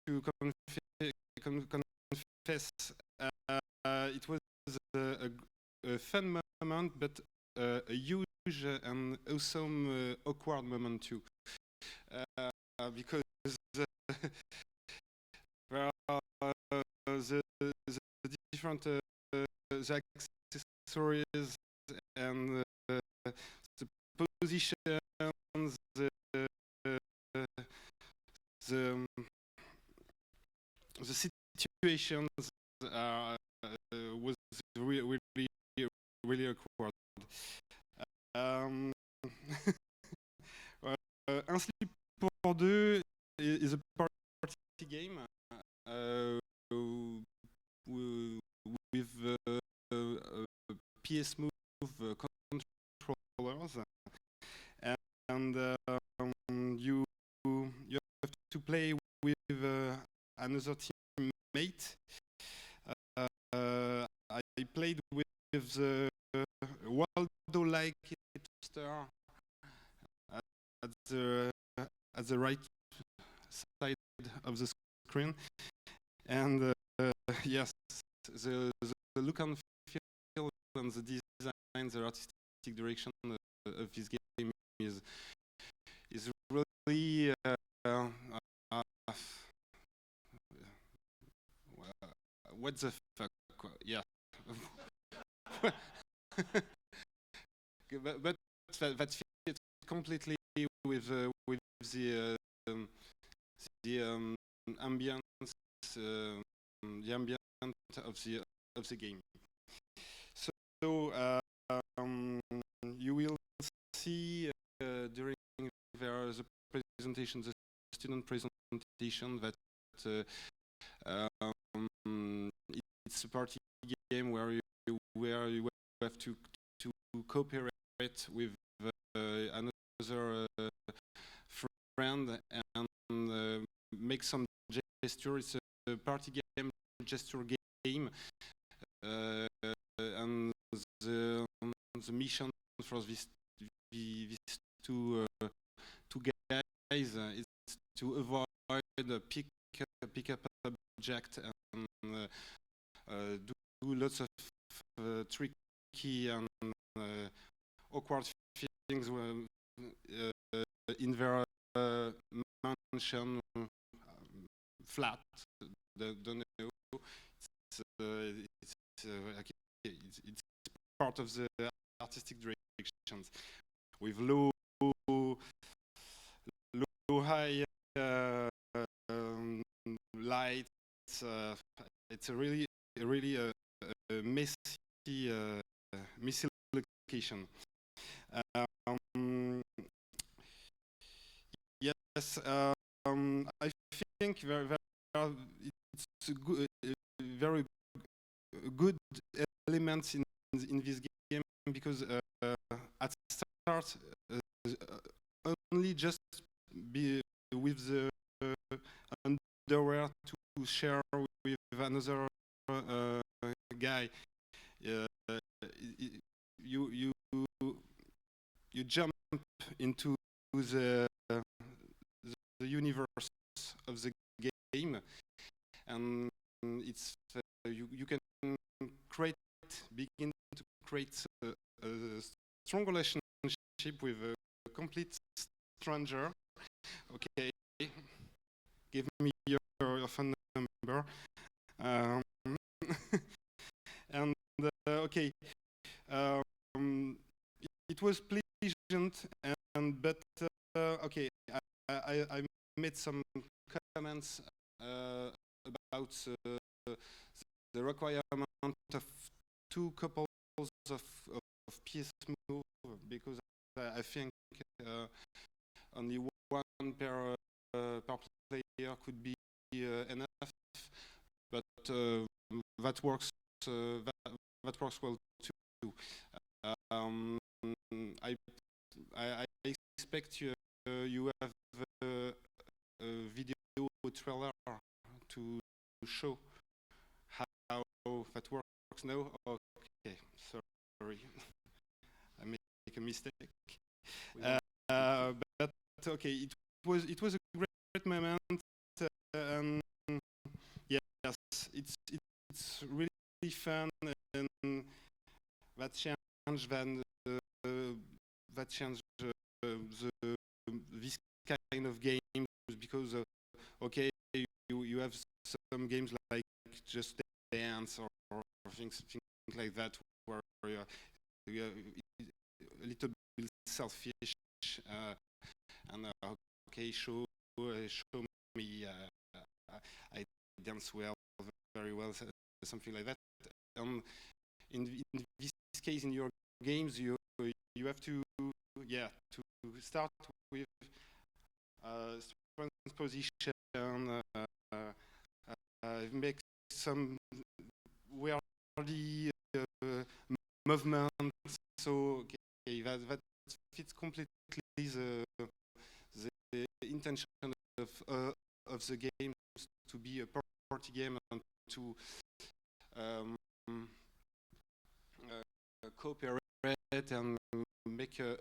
to confess, it was a fun moment, but a huge and awesome awkward moment too, because there are the different the accessories and the positions, the situations was really really awkward. Un slip pour deux is a party game with PS Move controllers, and you have to play with another teammate. I played with the Waldo-like hipster at the right side of the screen, and yes, the look and feel and the design, the artistic direction of this game is really what the fuck? Yeah. but that fits completely with the ambience, the ambient of the game. So you will see during the presentation, the student presentation, that it's a party game where you have to cooperate with another friend and make some gesture. It's a party game, gesture game, and the mission for these two guys is to avoid a pick up object and do lots of tricky and awkward things in their mansion flat. Don't know. It's part of the artistic directions with low high lights. It's a really messy location. Yes, I think it's very good elements in this game, because at start only just be with the underwear to share with another guy. You jump into the universe of the game, and it's you can begin to create a strong relationship with a complete stranger. Okay, give me your phone number. And okay, it was pleasant, but okay, I made some comments about the requirement of 2 couples of PS Move, because I think only one per player could be enough, but that works well too. I expect you have a video trailer to show how that works now. Okay, sorry, I make a mistake. But okay, it was a great moment, and it's really fun, and that change this kind of games, because okay, you have some games like Just Dance or things like that, where you're a little bit selfish, and okay, show me I dance well, very well, something like that. In this case, in your games, you have to start with transposition, make some weirdly movement. So okay, that fits completely the intention of the game, to be a party game and to cooperate and make a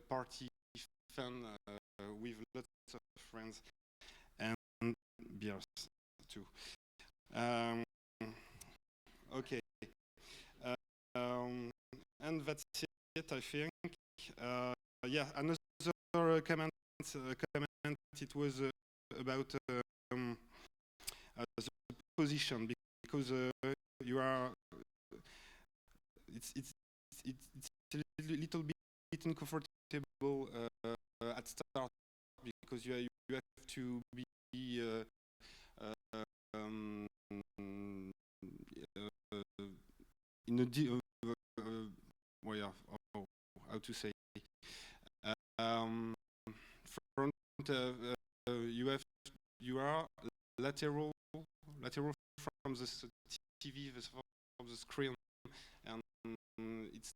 party fun with lots of friends and beers too. Okay, and that's it, I think. Yeah, another comment. It was about the position, because you are. It's a little bit uncomfortable at start, because you have to be in a well, yeah, how to say, front, you are lateral from the TV, from the screen, and it's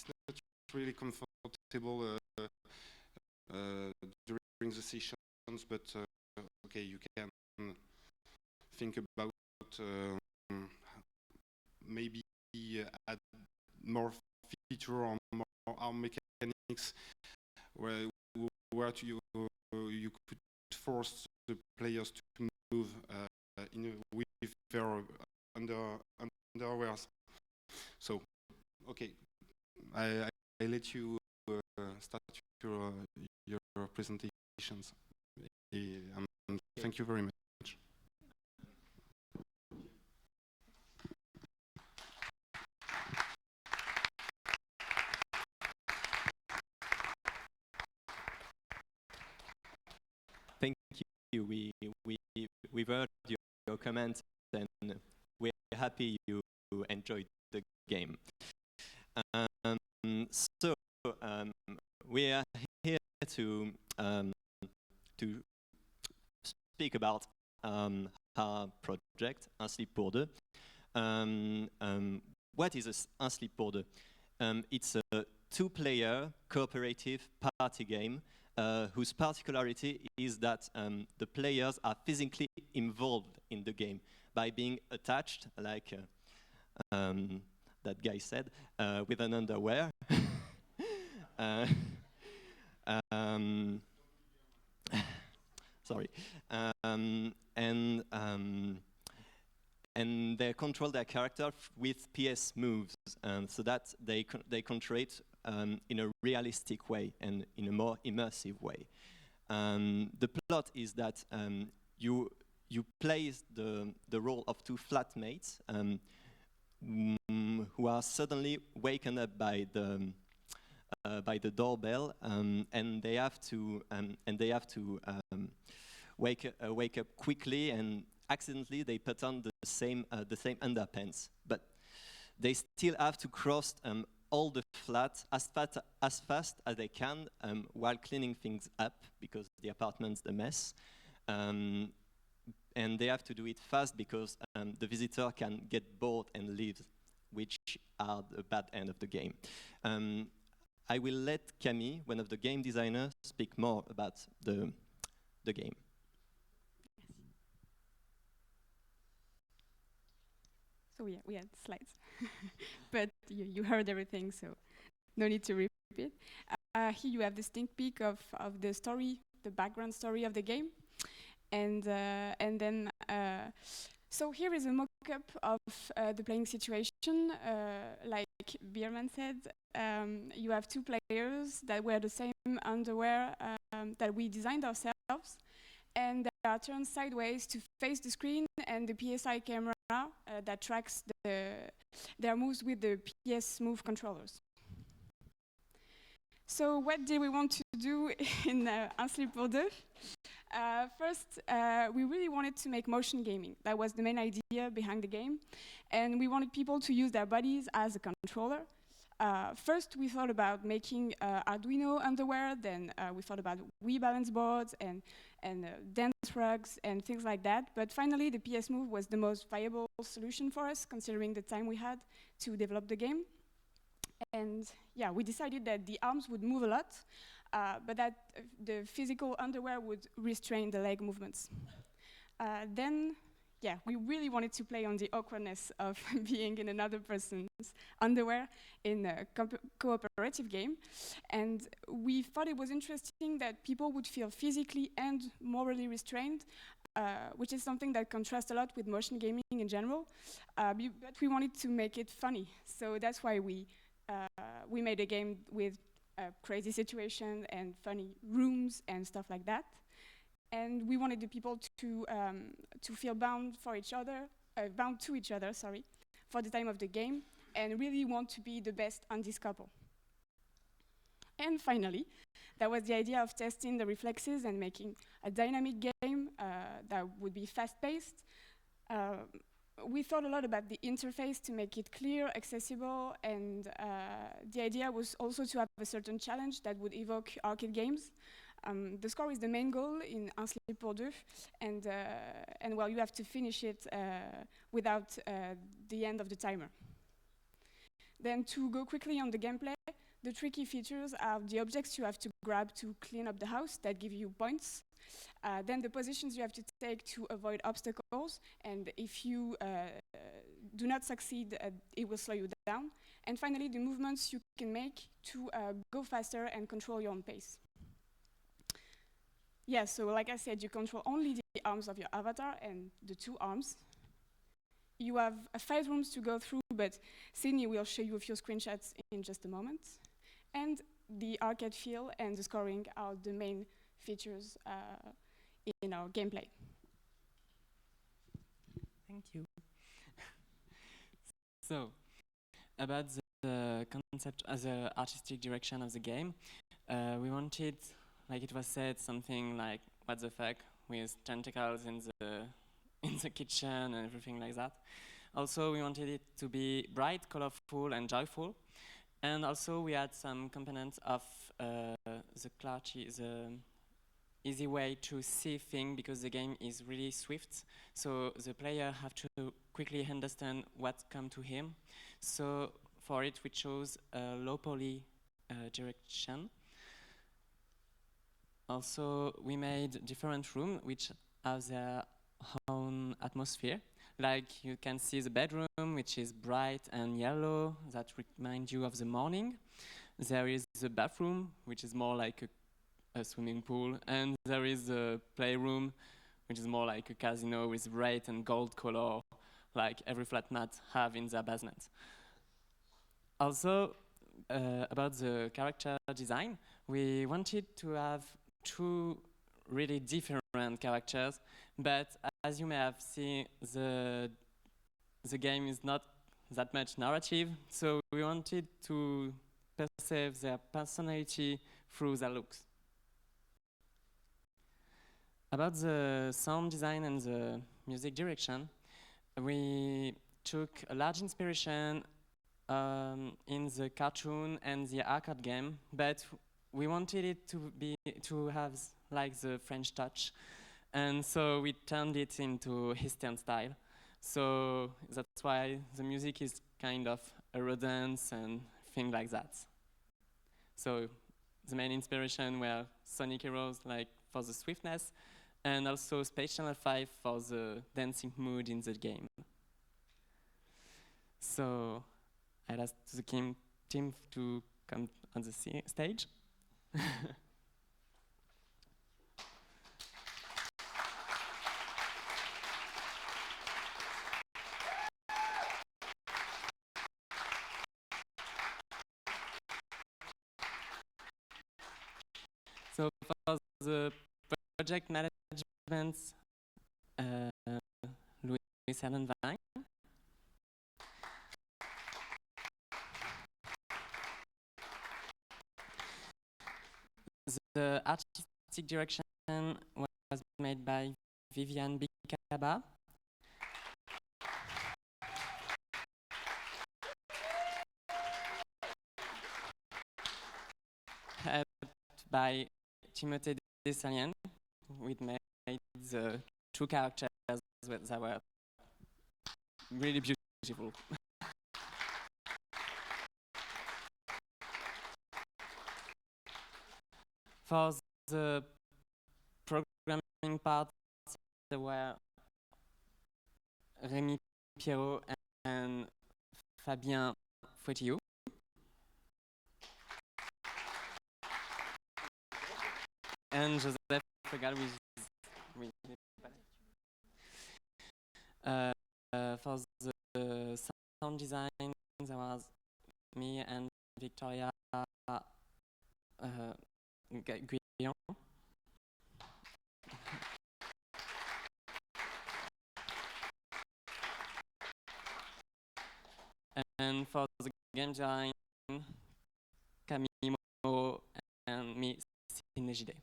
not really comfortable during the sessions, but okay, you can think about maybe add more feature or more arm mechanics, where you could force the players to move with their underwears. So, okay, I let you start your presentations, and thank you very much. Thank you. We've heard your comments, and we're happy you enjoyed the game. So we are here to speak about our project, Un Slip pour deux. What is Un Slip pour deux? It's a two-player cooperative party game whose particularity is that the players are physically involved in the game by being attached, like that guy said, with an underwear. Sorry. And they control their character with PS moves, so that they control it in a realistic way and in a more immersive way. The plot is that you play the role of two flatmates who are suddenly waken up by the doorbell, and they have to wake up quickly, and accidentally they put on the same underpants, but they still have to cross all the flats as fast as they can while cleaning things up, because the apartment's a mess. And they have to do it fast because the visitor can get bored and leave, which are the bad end of the game. I will let Camille, one of the game designers, speak more about the game. So yeah, we had slides, but you heard everything, so no need to repeat. Here you have the sneak peek of the story, the background story of the game, and then So here is a mock-up of the playing situation. Like Bierman said, you have two players that wear the same underwear that we designed ourselves, and they are turned sideways to face the screen and the PSI camera that tracks their moves with the PS Move controllers. So what did we want to do in Un slip pour deux? First, we really wanted to make motion gaming. That was the main idea behind the game. And we wanted people to use their bodies as a controller. First, we thought about making Arduino underwear. Then we thought about Wii balance boards and dance rugs and things like that. But finally, the PS Move was the most viable solution for us, considering the time we had to develop the game. And yeah, we decided that the arms would move a lot, but that the physical underwear would restrain the leg movements. Then, yeah, we really wanted to play on the awkwardness of being in another person's underwear in a cooperative game. And we thought it was interesting that people would feel physically and morally restrained, which is something that contrasts a lot with motion gaming in general. But we wanted to make it funny. So that's why we made a game with a crazy situation and funny rooms and stuff like that. And we wanted the people to feel bound to each other, sorry, for the time of the game, and really want to be the best on this couple. And finally, that was the idea of testing the reflexes and making a dynamic game that would be fast-paced. We thought a lot about the interface to make it clear, accessible, and the idea was also to have a certain challenge that would evoke arcade games. The score is the main goal in Un slip pour deux, and well, you have to finish it without the end of the timer. Then to go quickly on the gameplay, the tricky features are the objects you have to grab to clean up the house that give you points. Then the positions you have to take to avoid obstacles, and if you do not succeed, it will slow you down. And finally, the movements you can make to go faster and control your own pace. Yeah, so like I said, you control only the arms of your avatar and the two arms. You have 5 rooms to go through, but Sydney will show you a few screenshots in just a moment. And the arcade feel and the scoring are the main features in our gameplay. Thank you. So, about the concept as the artistic direction of the game, we wanted, like it was said, something like what the fuck with tentacles in the kitchen and everything like that. Also, we wanted it to be bright, colorful, and joyful. And also, we had some components of the clarity, the easy way to see things, because the game is really swift. So the player have to quickly understand what comes to him. So for it, we chose a low poly direction. Also, we made different rooms which have their own atmosphere. Like you can see the bedroom, which is bright and yellow, that reminds you of the morning. There is the bathroom, which is more like a swimming pool, and there is the playroom, which is more like a casino with red and gold color, like every flat mat have in their basement. Also, about the character design, we wanted to have 2 really different characters, but as you may have seen, the game is not that much narrative, so we wanted to perceive their personality through their looks. About the sound design and the music direction, we took a large inspiration in the cartoon and the arcade game, but we wanted it to have like the French touch, and so we turned it into Eastern style. So that's why the music is kind of Eurodance and things like that. So the main inspiration were Sonic Heroes, like for the swiftness, and also Space Channel 5 for the dancing mood in the game. So I'll ask the team to come on the stage. So for the project management, Louis Cnam-Enjmin. The artistic direction was made by Viviane Bicaba. Helped by Timothée Dessalien. We made the two characters that were really beautiful. For the programming part, there were Rémi Pierrot and Fabien Fouetillou. And Joseph Regal, for the sound design, there was me and Victoria Guillon. And for the game design, Camille Moreau and me, Sidney Gide.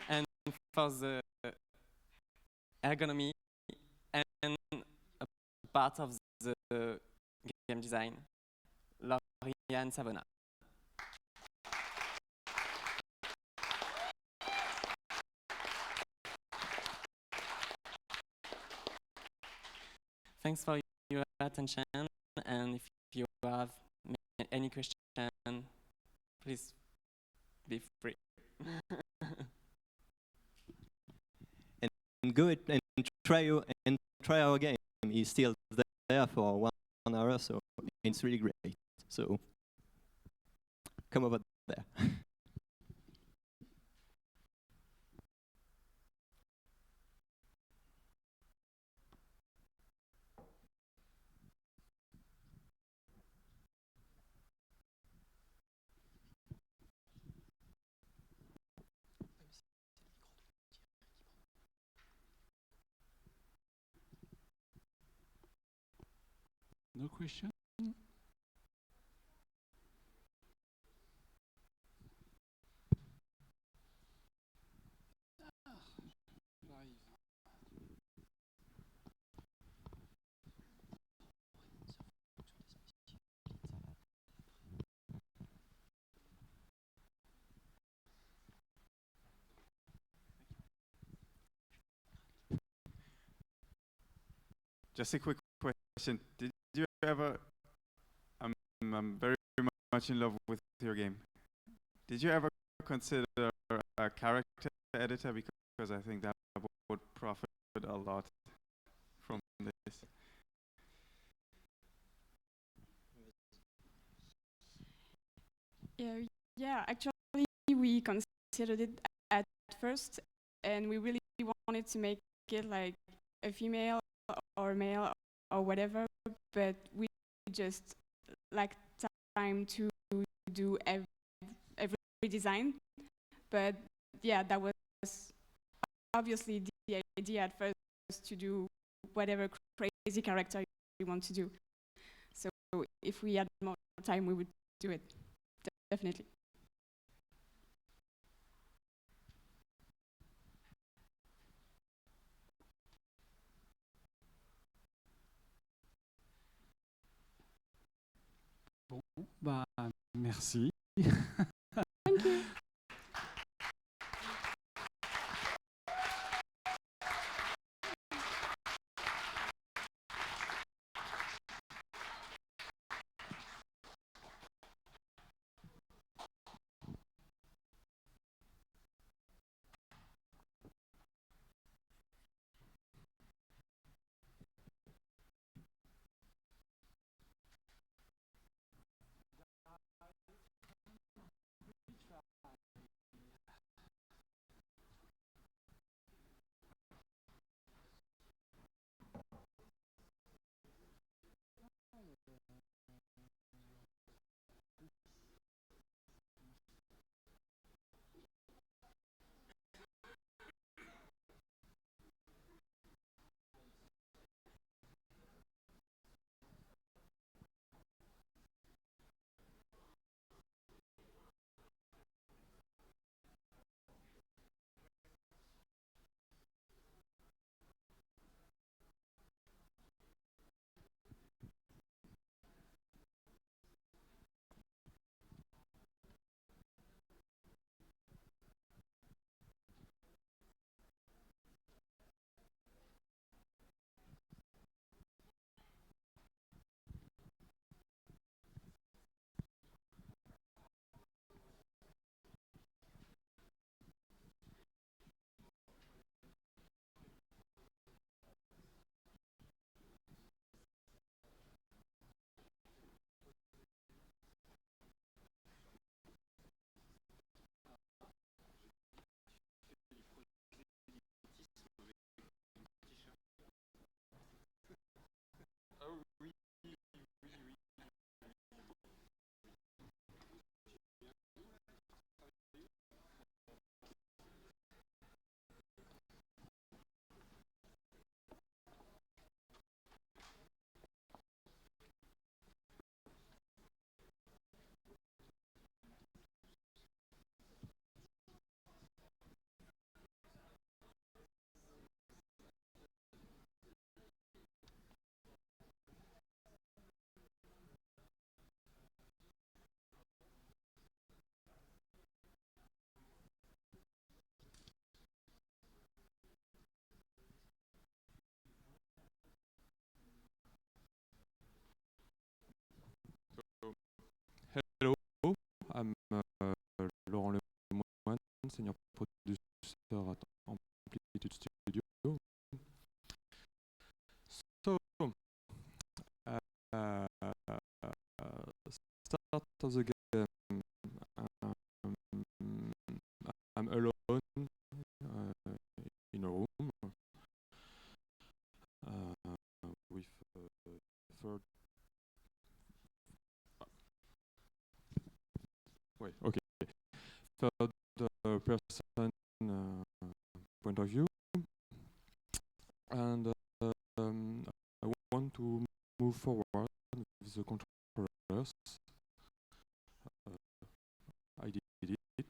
And for the ergonomy and a part of the game design, Lauriane Savona. Thanks for your attention, and if you have any question, please be free. And go and try our game. It's still there for 1 hour, so it's really great. So come over there. No question? Just a quick question. Did you ever, I'm very much in love with your game. Did you ever consider a character editor? Because I think that would profit a lot from this. Yeah, actually we considered it at first, and we really wanted to make it like a female or male or whatever, but we just lacked time to do every design. But yeah, that was obviously the idea at first, to do whatever crazy character you want to do. So if we had more time, we would do it, definitely. Bon, bah, merci. Thank you. senior producer at Amplitude Studio. So, start of the game. I'm alone in a room with third. Wait, okay. Third person point of view, and I want to move forward with the controllers. I did it.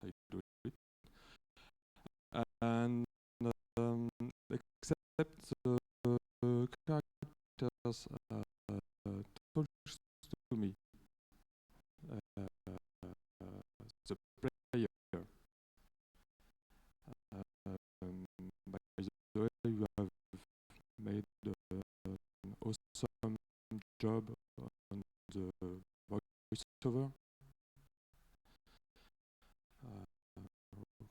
I do it. And except the characters talks to me. The player. By the way, you have made an awesome job on the voiceover.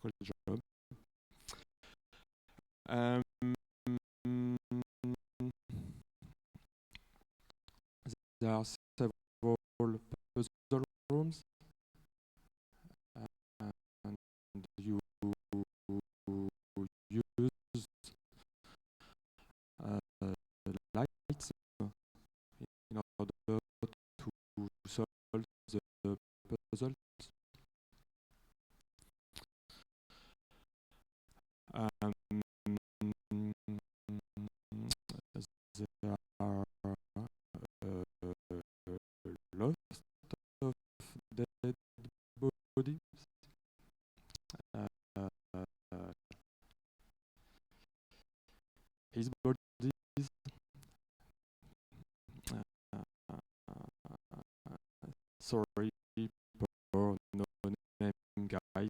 Great job. There are several puzzle rooms, and you use lights in order to solve the puzzles. There are lots of dead bodies. His bodies. Sorry for no name guys.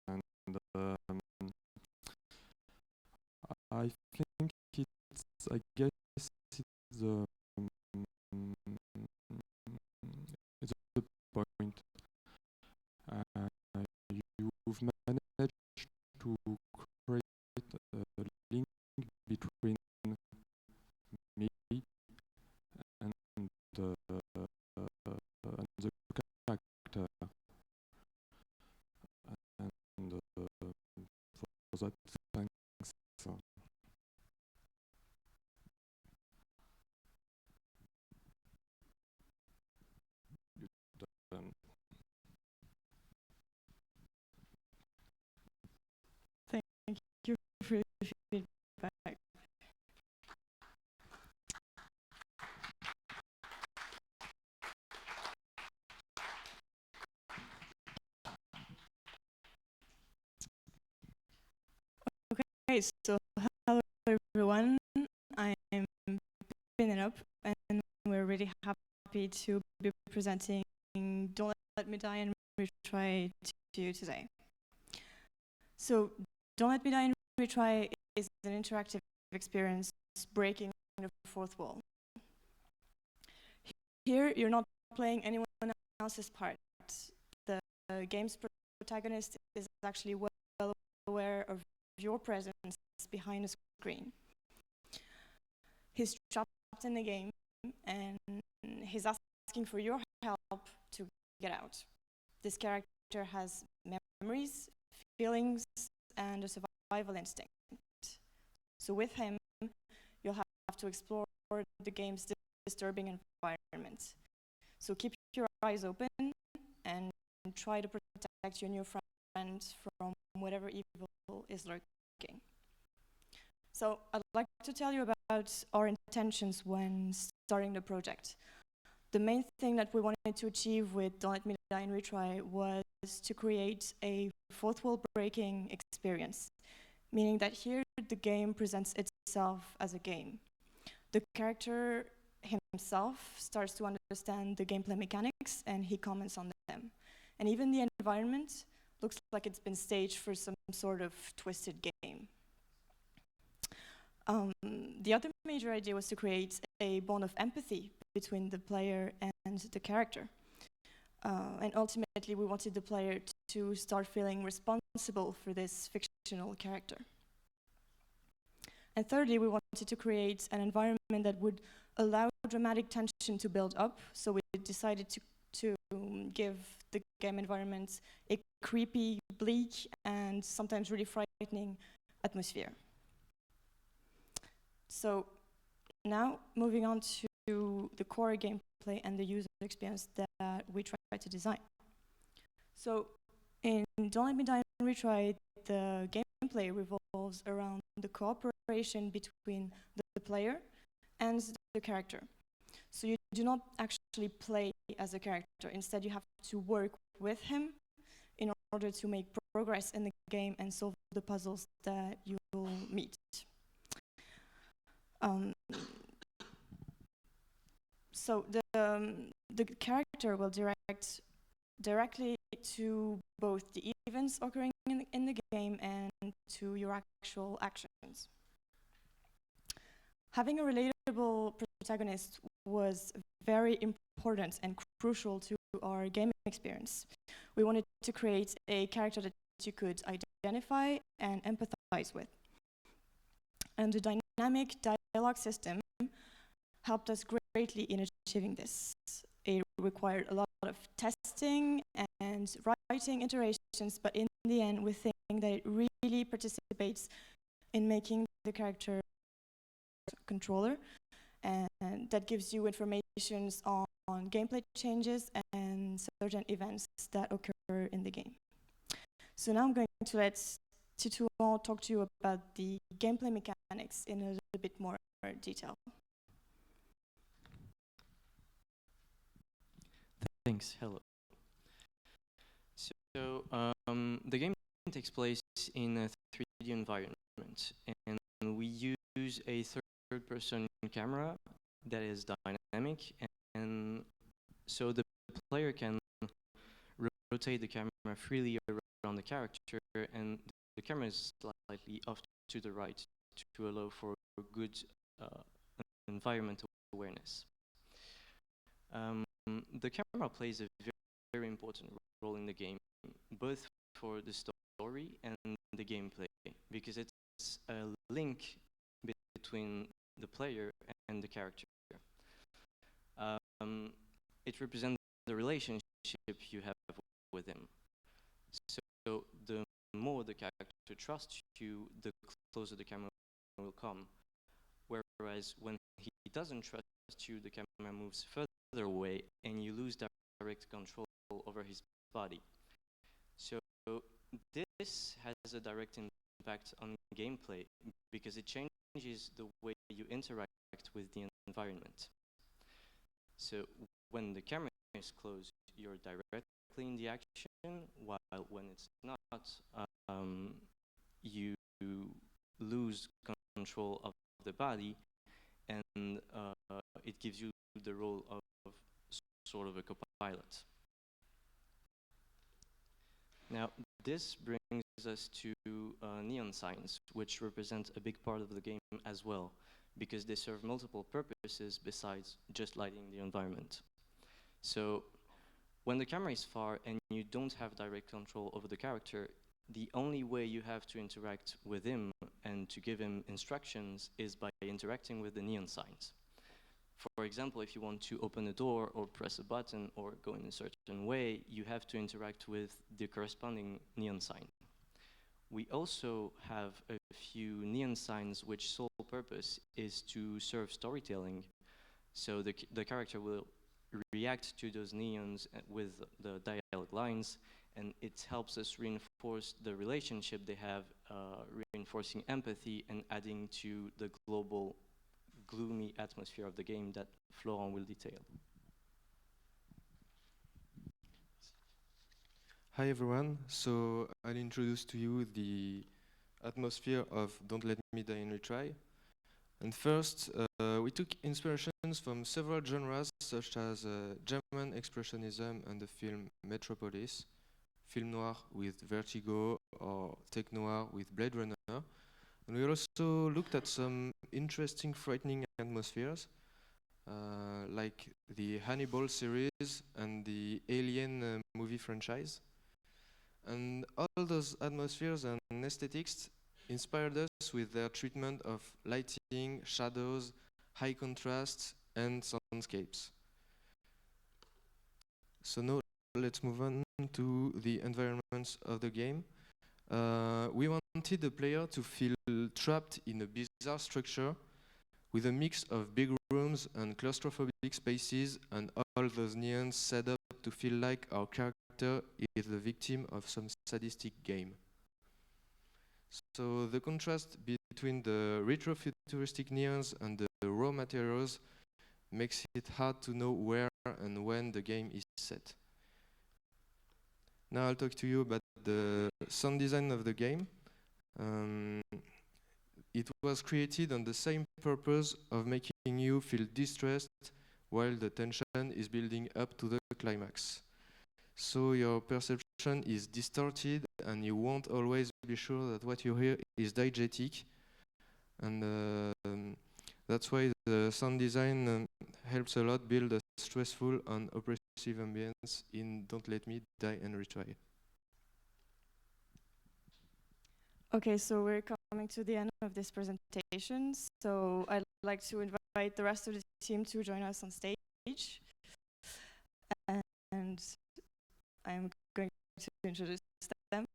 And I think it's, I guess it's the point. You've managed to create a link between me and the character, and for that, thanks. Thank you for the feedback. Okay, so hello everyone. I'm Penelope, and we're really happy to be presenting Don't Let Me Die and Retry to you today. So, Don't Let Me Die and Retry is an interactive experience breaking the fourth wall. Here, you're not playing anyone else's part. The game's protagonist is actually well aware of your presence behind the screen. He's trapped in the game, and he's asking for your help to get out. This character has memories, feelings, and a survival instinct. So with him, you'll have to explore the game's disturbing environment. So keep your eyes open and try to protect your new friends from whatever evil is lurking. So I'd like to tell you about our intentions when starting the project. The main thing that we wanted to achieve with Don't Let Me Die and Retry was to create a fourth wall breaking experience, meaning that here the game presents itself as a game. The character himself starts to understand the gameplay mechanics and he comments on them. And even the environment looks like it's been staged for some sort of twisted game. The other major idea was to create a bond of empathy between the player and the character. And ultimately, we wanted the player to start feeling responsible for this fictional character. And thirdly, we wanted to create an environment that would allow dramatic tension to build up. So we decided to give the game environment a creepy, bleak, and sometimes really frightening atmosphere. So now, moving on to the core gameplay and the user experience that we try to design. So in Don't Let Me Die and Retry, the gameplay revolves around the cooperation between the player and the character. So you do not actually play as a character. Instead, you have to work with him in order to make progress in the game and solve the puzzles that you will meet. So the character will direct directly to both the events occurring in the game and to your actual actions. Having a relatable protagonist was very important and crucial to our game experience. We wanted to create a character that you could identify and empathize with. And the dynamic dialogue system helped us greatly in achieving this. It required a lot of testing and writing iterations, but in the end, we think that it really participates in making the character controller, and that gives you information on gameplay changes and certain events that occur in the game. So now I'm going to let Titouan talk to you about the gameplay mechanics in a little bit more detail. Thanks. Hello. So the game takes place in a 3D environment, and we use a third-person camera that is dynamic, and so the player can rotate the camera freely around the character, and the camera is slightly off to the right to allow for good environmental awareness. The camera plays a very important role in the game, both for the story and the gameplay, because it's a link between the player and the character. It represents the relationship you have with him. So the more the character trusts you, the closer the camera will come. Whereas when he doesn't trust you, the camera moves further away and you lose direct control over his body. So this has a direct impact on gameplay because it changes the way you interact with the environment. So when the camera is closed, you're directly in the action, while when it's not, you lose control of the body, and it gives you the role of sort of a co-pilot. Now, this brings us to neon signs, which represent a big part of the game as well, because they serve multiple purposes besides just lighting the environment. So, when the camera is far and you don't have direct control over the character, the only way you have to interact with him and to give him instructions is by interacting with the neon signs. For example, if you want to open a door or press a button or go in a certain way, you have to interact with the corresponding neon sign. We also have a few neon signs which sole purpose is to serve storytelling. So the character will react to those neons with the dialogue lines, and it helps us reinforce the relationship they have, reinforcing empathy and adding to the global gloomy atmosphere of the game that Florent will detail. Hi everyone, so I'll introduce to you the atmosphere of Don't Let Me Die and Retry. And first, we took inspirations from several genres such as German expressionism and the film Metropolis, film noir with Vertigo, or tech noir with Blade Runner. And we also looked at some interesting, frightening atmospheres. like the Hannibal series and the Alien movie franchise. And all those atmospheres and aesthetics inspired us with their treatment of lighting, shadows, high contrast, and soundscapes. So now let's move on to the environments of the game. We wanted the player to feel trapped in a bizarre structure with a mix of big rooms and claustrophobic spaces and all those neons set up to feel like our character is the victim of some sadistic game. So the contrast between the retro-futuristic neons and the raw materials makes it hard to know where and when the game is set. Now I'll talk to you about the sound design of the game. It was created on the same purpose of making you feel distressed while the tension is building up to the climax. So your perception is distorted and you won't always be sure that what you hear is diegetic. And that's why the sound design helps a lot build a stressful and oppressive ambience in Don't Let Me Die and Retry. Okay, so we're coming to the end of this presentation. So I'd like to invite the rest of the team to join us on stage. And I'm going to introduce them.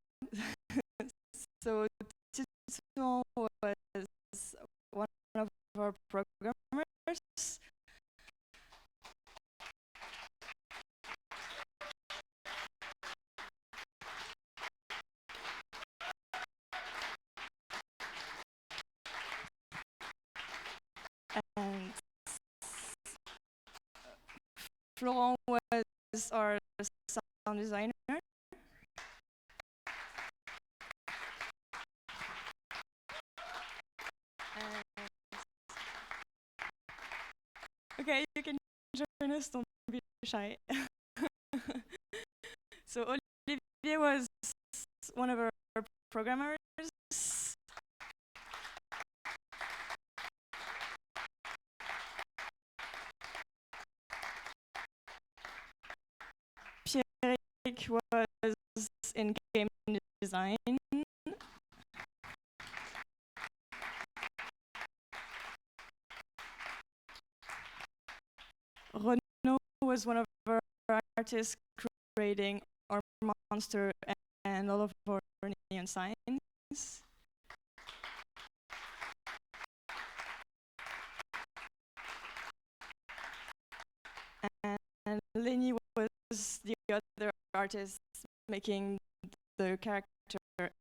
So Soutenance was one of our programmers. And Florent was our sound designer. Okay, you can join us, don't be shy. So Olivier was one of our programmers. Pierrick was in game design. Renaud was one of our artists creating our monster and all of our neon signs. And Lenny was the other artist making the character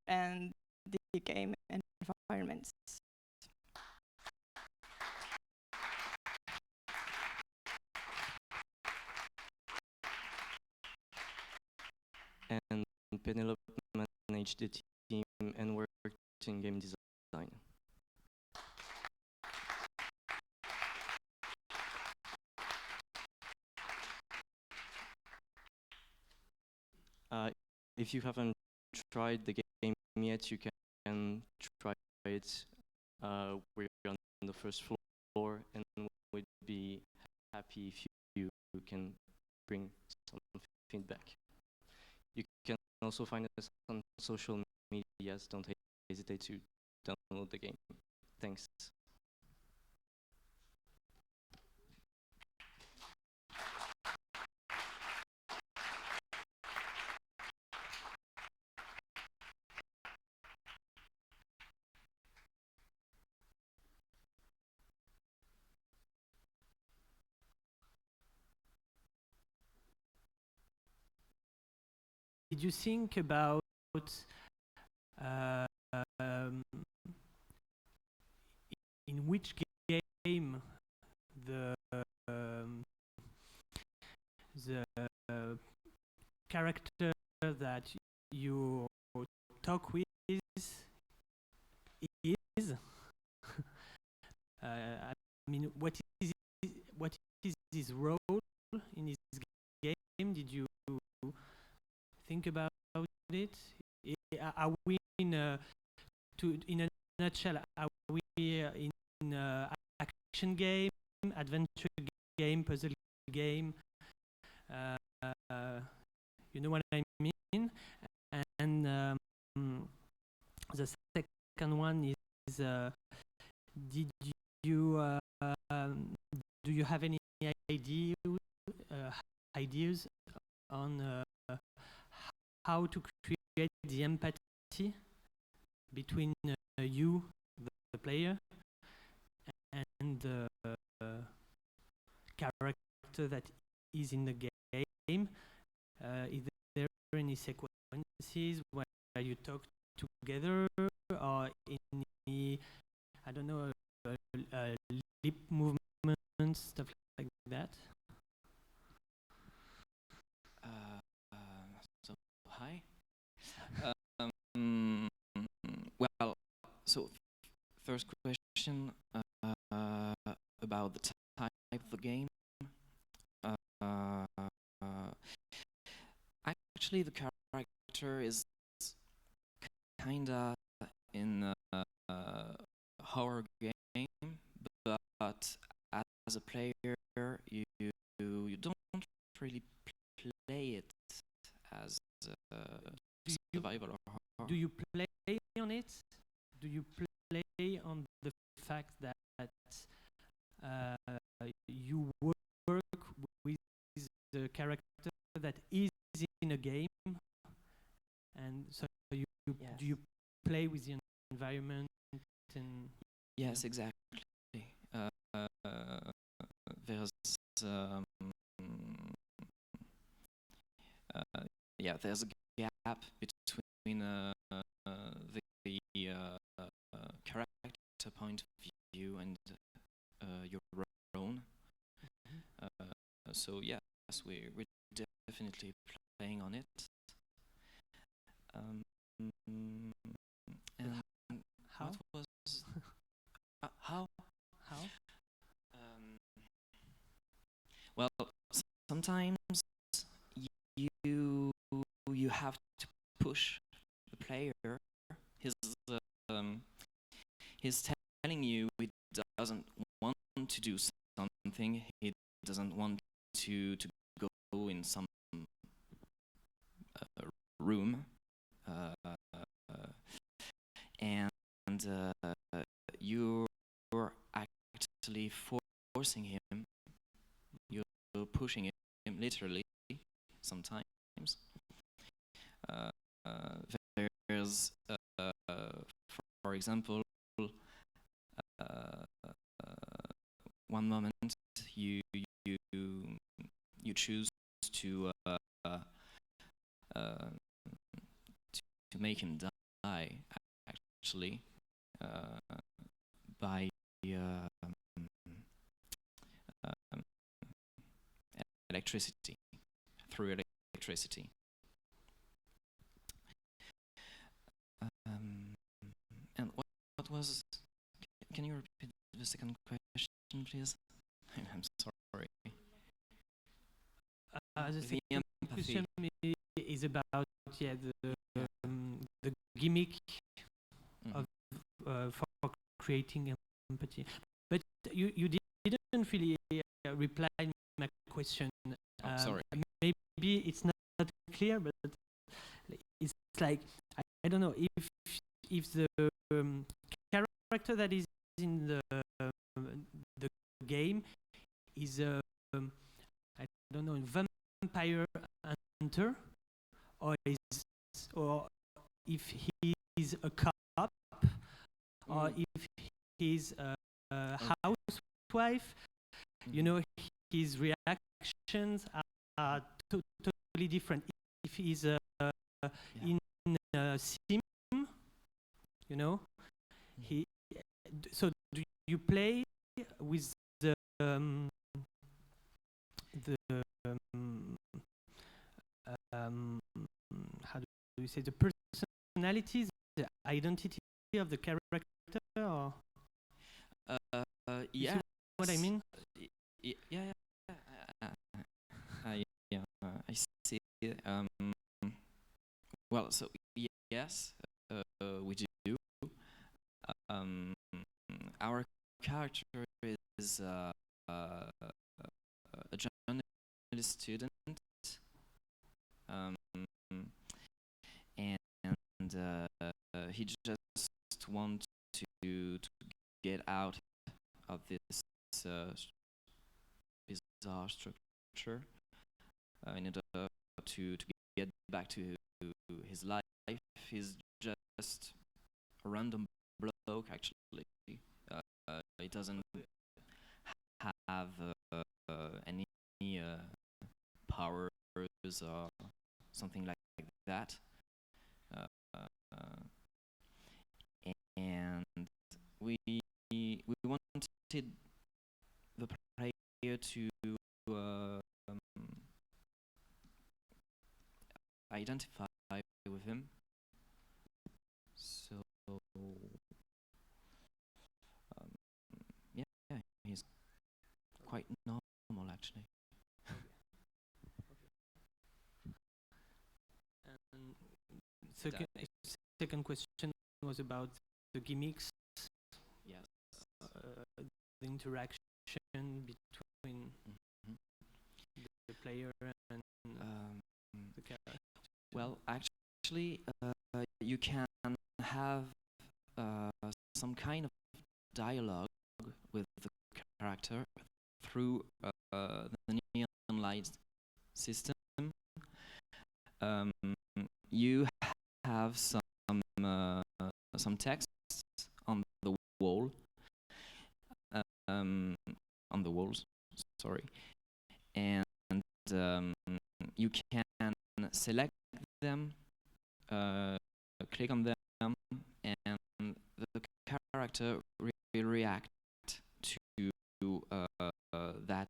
and the game environments. And Penelope managed the team and worked in game design. If you haven't tried the game yet, you can try it. We're on the first floor, and we'd be happy if you can bring some feedback. You can also find us on social medias. Don't hesitate to download the game. Thanks. Did you think about in which game the character that you talk with is? I mean, what is his role in this game? Did you think about it? Are we in a nutshell? Are we in action game, adventure game, puzzle game. You know what I mean? And the second one is did you do you have any ideas on how to create the empathy between you, the player, and the character that is in the game? Is there any sequences where you talk together, or any, I don't know, lip movements, stuff like that? So hi. Well, so first question about the type of the game. Actually, the character is kinda in a horror game, but as a player, you don't really play it as survival or horror. Do you play on it? Do you play on the fact that you work with the character that is in a game, and so you Yes. do you play with the environment? And Yes, exactly. There's there's a gap between the character point of view and your own. So yes, we're definitely playing on it. And how? what was how? Well, sometimes you have to push the player. He's telling you he doesn't want to do something. He doesn't want to go in some room, and you're actually forcing him. You're pushing him literally sometimes. There's, for example, one moment you choose to make him die, actually, by electricity, through electricity. And what was? Can you repeat the second question, please? I'm sorry. The The second empathy. question is about the gimmick of for creating empathy. But you didn't really reply my question. Sorry. Maybe it's not clear, but it's like I don't know if the character that is in the game is I don't know, vampire hunter, or if he is a cop, or if he's a housewife. You know, his reactions are totally different. If he's in a sim, you know, so do you play with the how do you say, the personalities, the identity of the character, or you see what I mean? Yeah. I see. Well, so yes, we do. Our character is a journalist student, um, and he just wants to get out of this bizarre structure in order to get back to his life. He's just a random bloke, actually. He doesn't have any powers or something like that. And we wanted the player to identify with him. So yeah, he's quite normal, actually. And second question was about the gimmicks. Yes. The interaction between the player and the character. Well, actually, you can have some kind of dialogue with the character through the neon light system. You have some text on the wall, on the walls, sorry, and you can select them, click on them, and the character will react to that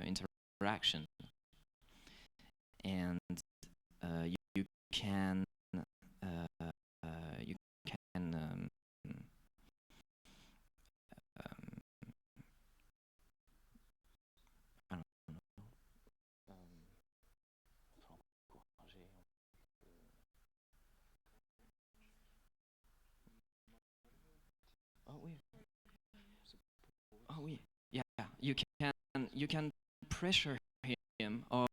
interaction, and you can I don't know. Yeah. You can pressure him, or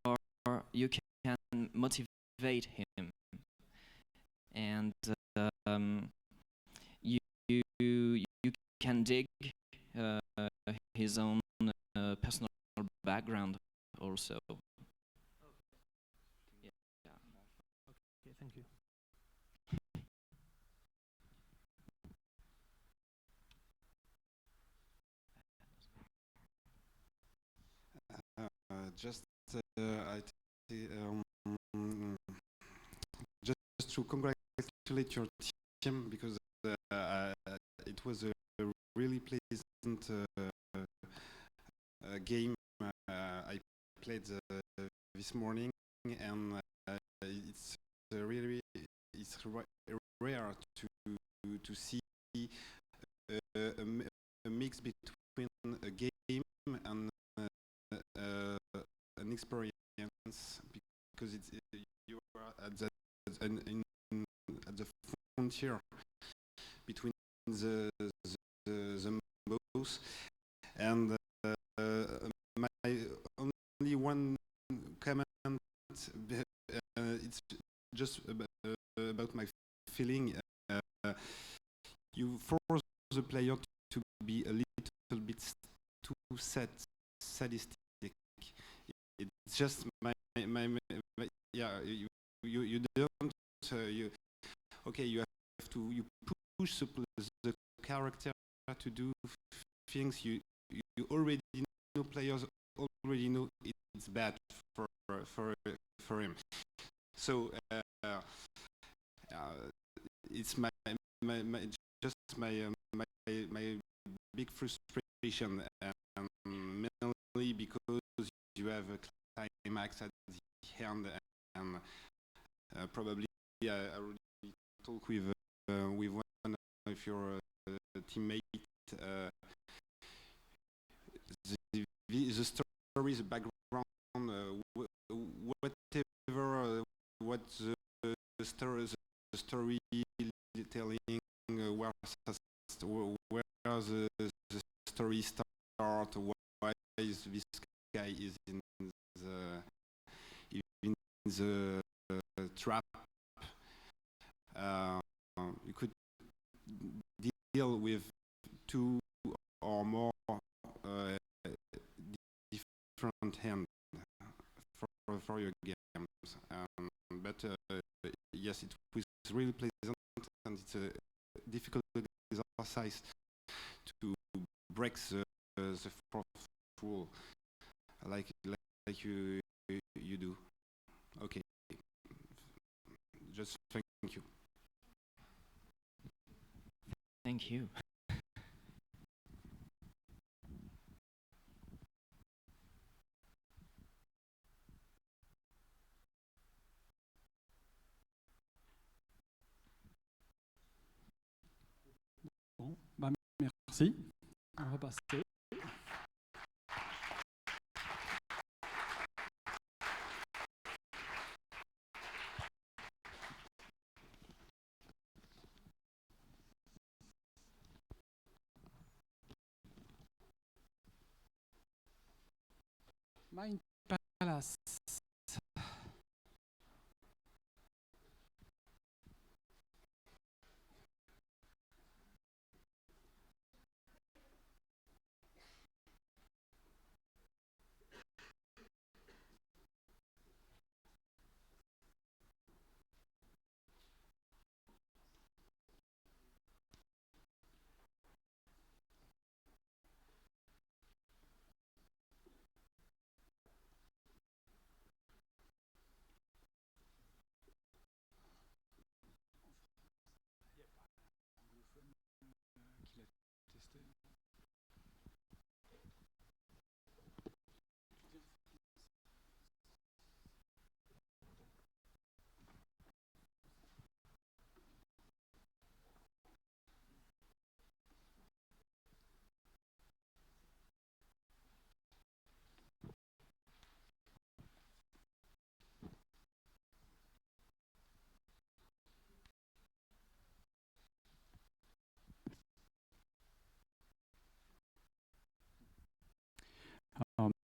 you can motivate him, and you can dig his own personal background also. Yeah. Okay, thank you. Just just to congratulate your team, because it was a really pleasant game I played this morning, and it's really rare to see a mix between a game and an experience, because you are at the frontier between the both. And my only one comment, it's just about my feeling. You force the player to be a little bit too sadistic. It's just my yeah. You don't okay. You have to push the character to do things you already know. Players already know it's bad for him. So it's my big frustration, mainly because you have a climax at the end, and probably I already talked with one of your teammates. The story, the background, whatever, what the story telling, where the story start, why is this guy is in the trap. You could deal with two or more different hands for your games. But yes, it was really pleasant, and it's a difficult exercise to break the fourth rule, like you do. Okay, just thank you. Thank you. Bon, bah, merci. On va passer. Mind Palace.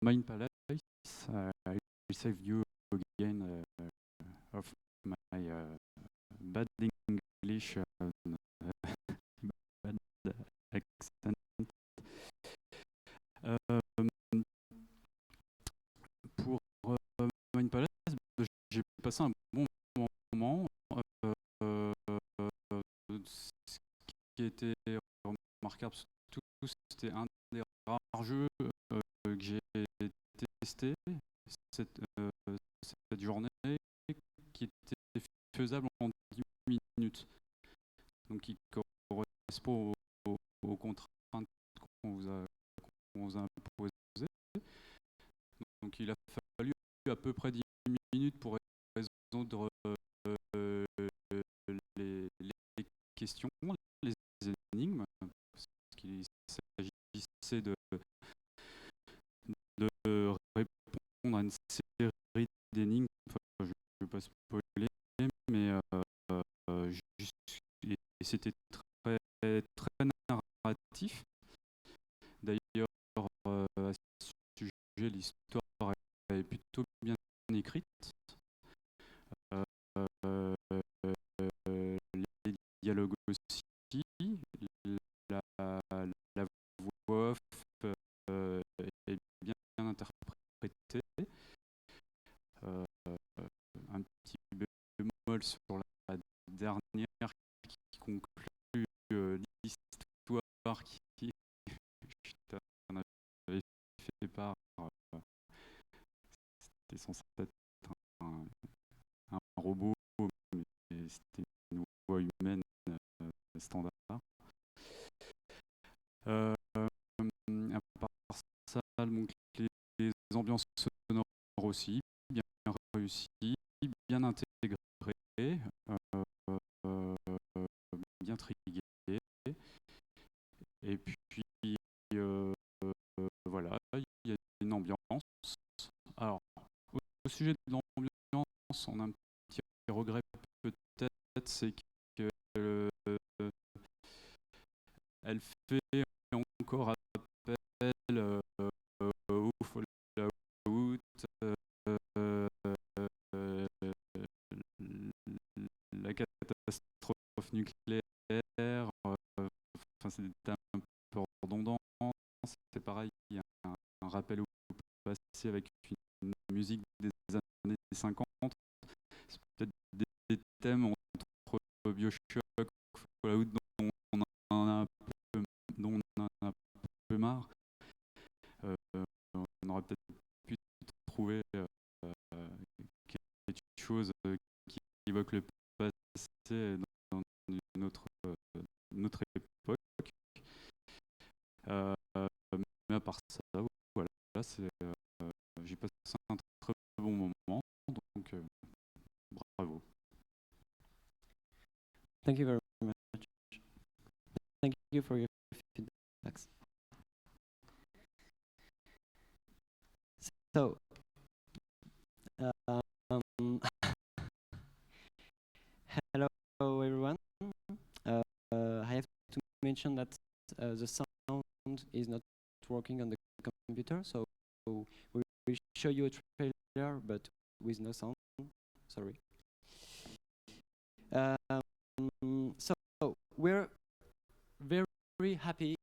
Mind Palace, I will save you again of my bad English, bad accent. Pour Mind Palace, j'ai passé un bon moment. Ce qui était remarquable, surtout, c'était un des rares jeux que j'ai testé cette journée, qui était faisable en 10 minutes, donc qui correspond aux contraintes qu'on vous a imposées. Donc il a fallu à peu près 10 minutes pour résoudre les questions, les énigmes, parce qu'il s'agissait de répondre à une série d'énigmes. Enfin, je ne vais pas spoiler, mais et c'était très narratif. D'ailleurs, à ce sujet, l'histoire est plutôt bien écrite. Les dialogues aussi, la voix off est bien interprétée. Un petit bémol sur la dernière qui conclut l'histoire qui je t'en avais fait part. C'était censé être un robot, mais c'était une voix humaine standard. À part ça, donc les ambiances sonores aussi, bien réussies, bien intégrées, bien triguées. Et puis voilà, il y a une ambiance. Alors, au sujet de l'ambiance, on a un petit regret peut-être, c'est que elle fait encore appel au Fallout avec une musique des années 50. C'est peut-être des thèmes entre Bioshock, Fallout, dont on a un peu marre. On aurait peut-être pu trouver quelque chose qui évoque le passé dans une autre époque. Mais à part ça, voilà, j'ai passé un très bon moment, donc bravo. Thank you very much. Thank you for your feedbacks. So, hello everyone. I have to mention that the sound is not working on the computer, so we will show you a trailer, but with no sound. Sorry. So we're very happy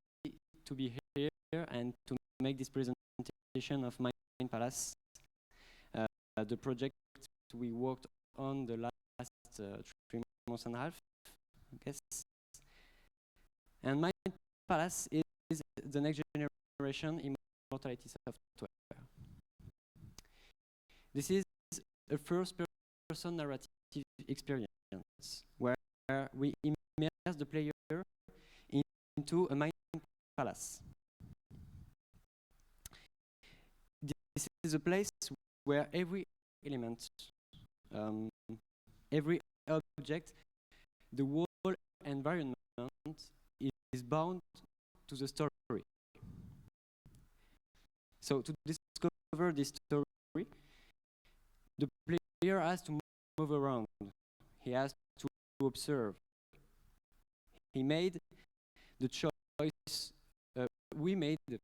to be here and to make this presentation of Mind Palace, the project we worked on the last 3 months and a half, I guess. And Mind Palace is the next generation immortality software. This is a first-person narrative experience where we immerse the player into a mind palace. This is a place where every element, every object, the whole environment is bound to the story. So to discover this story, the player has to move around. He has to observe. He made the choice. We made the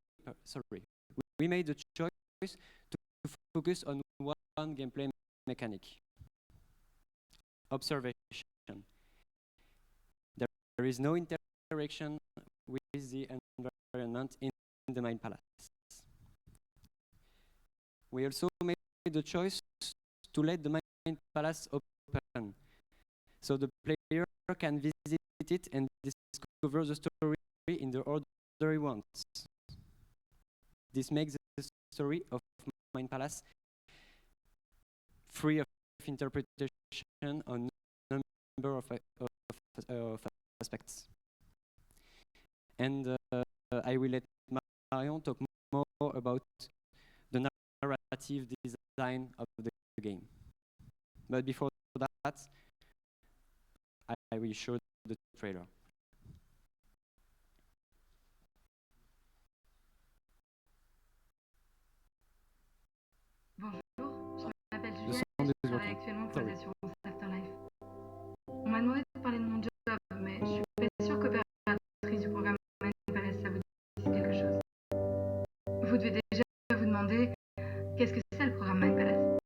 choice to focus on one gameplay mechanic: observation. There is no interaction with the environment in the Mind Palace. We also made the choice to let the Mind Palace open, so the player can visit it and discover the story in the order he wants. This makes the story of Mind Palace free of interpretation on a number of aspects. And I will let Marion talk more about the narrative design of the game. But before that, I will show the trailer. Bonjour, je m'appelle Juliette et je travaille actuellement pour les assurances Afterlife. On m'a demandé de parler de mon job, mais je suis pas sûre qu'opératrice du programme Mind Palace, ça vous dise quelque chose. Vous devez déjà vous demander qu'est-ce que c'est le programme Mind Palace.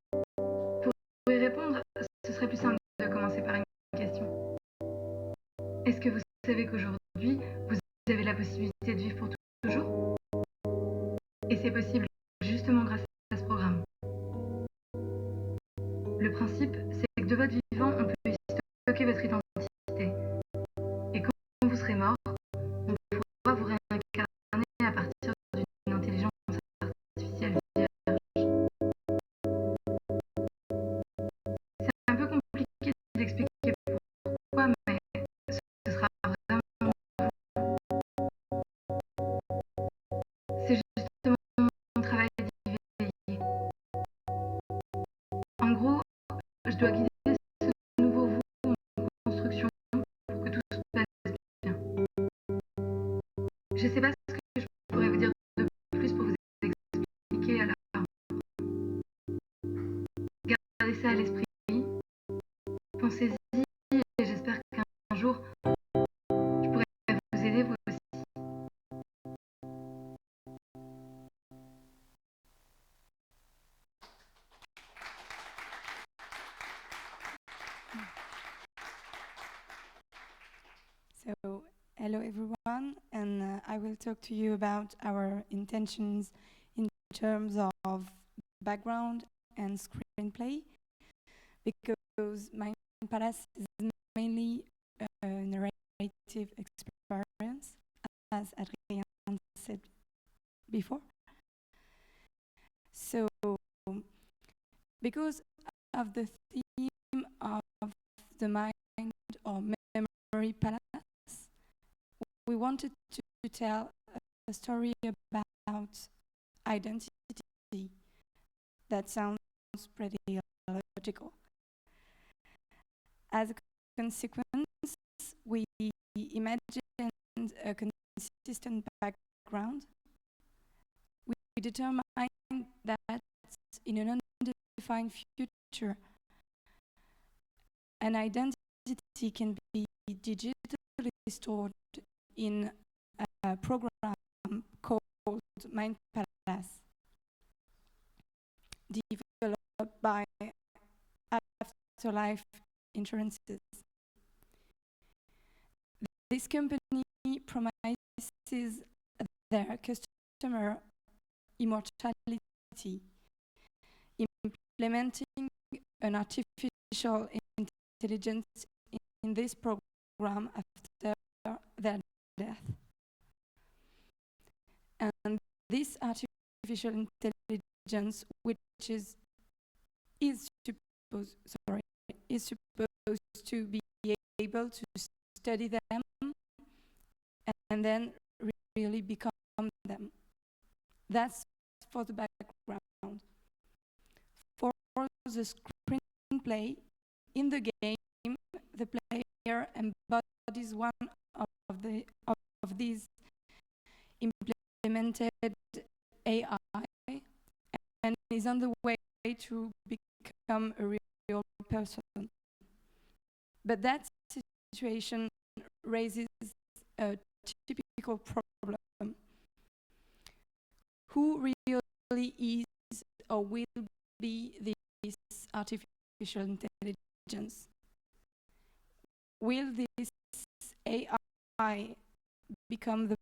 Pour y répondre, ce serait plus simple de commencer par une question. Est-ce que vous savez qu'aujourd'hui, vous avez la possibilité de vivre pour toujours? Et c'est possible justement grâce à ce programme. Le principe, c'est que de votre vivant, on peut stocker votre identité. Et quand vous serez mort, on pourra vous réincarner à partir d'une intelligence artificielle vierge. C'est un peu compliqué d'expliquer pourquoi, mais ce sera vraiment fou. C'est justement mon travail d'éveiller. En gros, je dois guider ce nouveau vous en construction pour que tout se passe bien. Je ne sais pas ce que je pourrais vous dire de plus pour vous expliquer, alors gardez ça à l'esprit, pensez-y et j'espère qu'un jour je pourrai vous aider vous aussi. So, hello everyone, and I will talk to you about our intentions in terms of background and screenplay, because Mind Palace is mainly a narrative experience, as Adrien said before. So, because of the theme of the mind or memory palace, we wanted to tell a story about identity that sounds pretty logical. As a consequence, we imagined a consistent background. We determined that in an undefined future, an identity can be digitally stored in a program called Mind Palace, developed by Afterlife Insurances. This company promises their customer immortality, implementing an artificial intelligence in this program after their death. And this artificial intelligence, which is supposed to be able to study them and then really become them. That's for the background. For the screenplay, in the game, the player embodies one of these implemented AI and is on the way to become a real person. But that situation raises a typical problem. Who really is or will be this artificial intelligence? Will this AI become the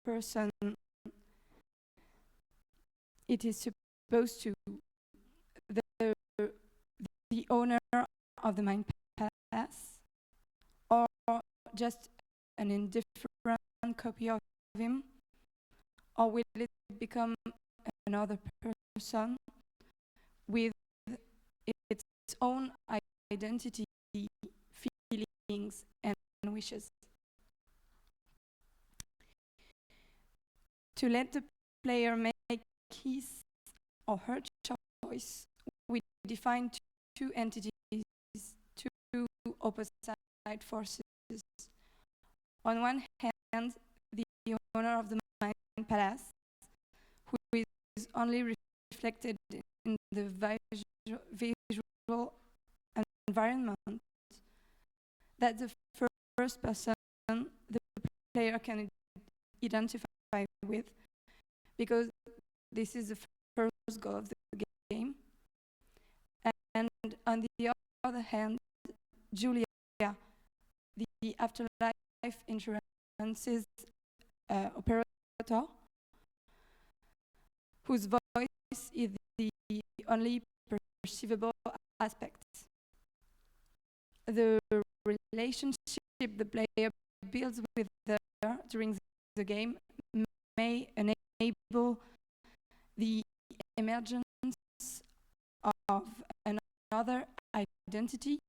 person it is supposed to, the owner of the Mind Palace, or just an indifferent copy of him? Or will it become another person with its own identity, feelings, and wishes? To let the player make his or her choice, we define two entities, two opposite forces. On one hand, the owner of the Mind Palace, who is only reflected in the visual environment that the first person the player can identify with, because this is the first goal of the game. And on the other hand, Julia, the Afterlife Insurances operator, whose voice is the only perceivable aspect. The relationship the player builds with her during the game may enable the emergence of another identity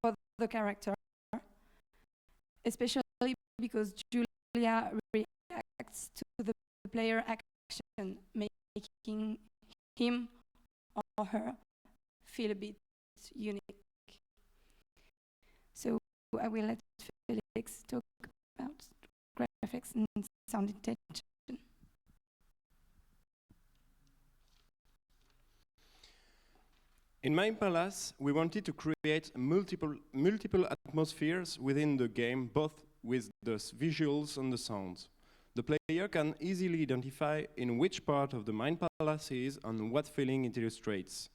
for the character, especially because Julia reacts to the player action, making him or her feel a bit unique. So I will let Felix talk about graphics and sound detection. In Mind Palace, we wanted to create multiple atmospheres within the game, both with the visuals and the sounds. The player can easily identify in which part of the Mind Palace is and what feeling it illustrates.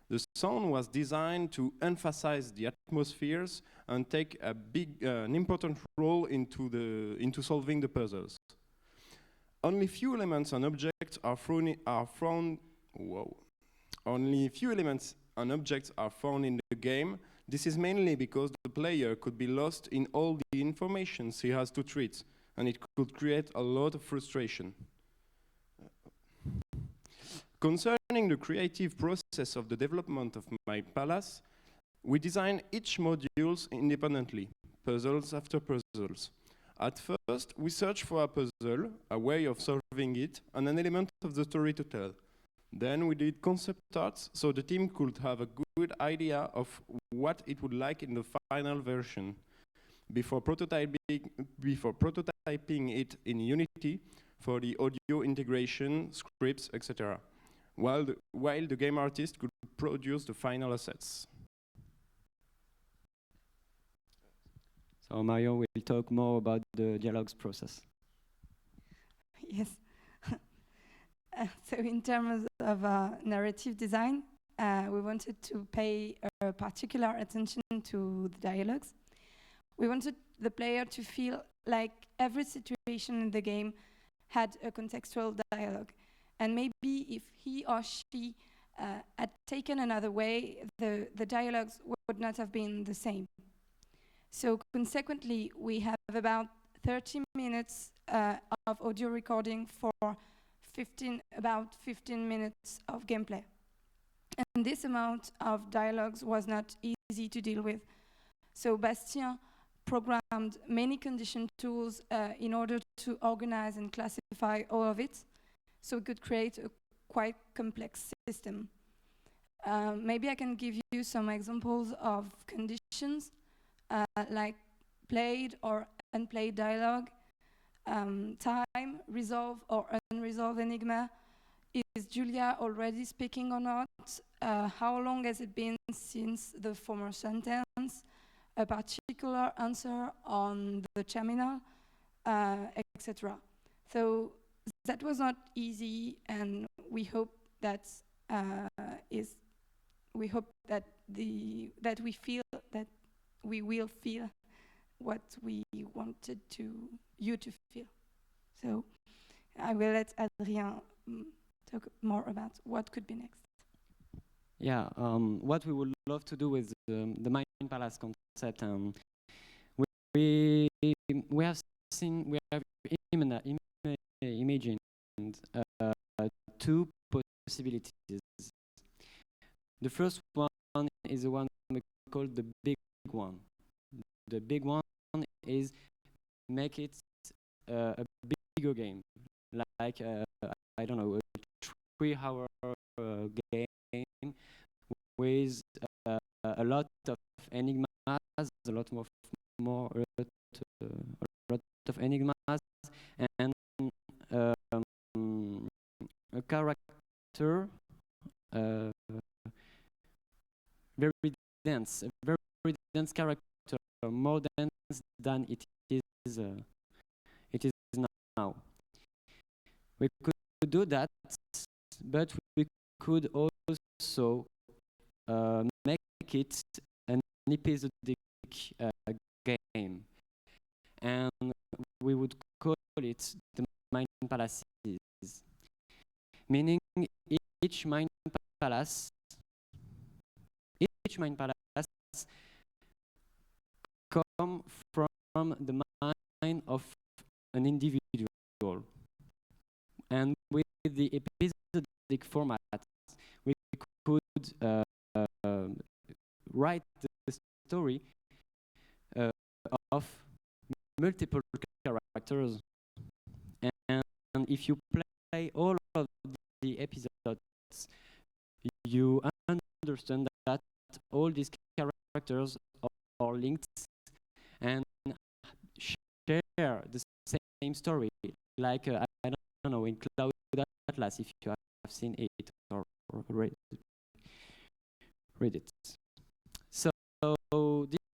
The sound was designed to emphasize the atmospheres and take an important role into solving the puzzles. only few elements and objects are found. Only few elements and objects are found in the game. This is mainly because the player could be lost in all the information he has to treat, and it could create a lot of frustration. Concerning the creative process of the development of My Palace, we design each modules independently, puzzles after puzzles. At first, we search for a puzzle, a way of solving it, and an element of the story to tell. Then we did concept arts, so the team could have a good idea of what it would like in the final version. Before prototyping it in Unity for the audio integration, scripts, etc. While the game artist could produce the final assets. So Mario will talk more about the dialogues process. Yes. So in terms of narrative design, we wanted to pay particular attention to the dialogues. We wanted the player to feel like every situation in the game had a contextual dialogue. And maybe if he or she had taken another way, the dialogues would not have been the same. So consequently, we have about 30 minutes of audio recording for about 15 minutes of gameplay. And this amount of dialogues was not easy to deal with. So Bastien programmed many condition tools in order to organize and classify all of it, so we could create a quite complex system. Maybe I can give you some examples of conditions, like played or unplayed dialogue, time, resolve or unresolved enigma. Is Julia already speaking or not? How long has it been since the former sentence? A particular answer on the terminal, etc. So that was not easy, and we hope that we will feel what we wanted you to feel. So I will let Adrien talk more about what could be next. Yeah, what we would love to do with the Mind Palace concept, we have imagined two possibilities. The first one is the one we call the big one. The big one is make it a bigger game, like I don't know, a 3-hour game with a lot of enigmas, a lot of enigmas, and a character very dense, a very dense character, more dense than it is now. We could do that, but we could also make it an episodic game, and we would call it the Mind Palaces, meaning each Mind Palace come from the mind of an individual, and with the episodic format we could write the story of multiple characters, and if you play all of the episodes, you understand that all these characters are linked and share the same story, like I don't know, in Cloud Atlas, if you have seen it or read it. So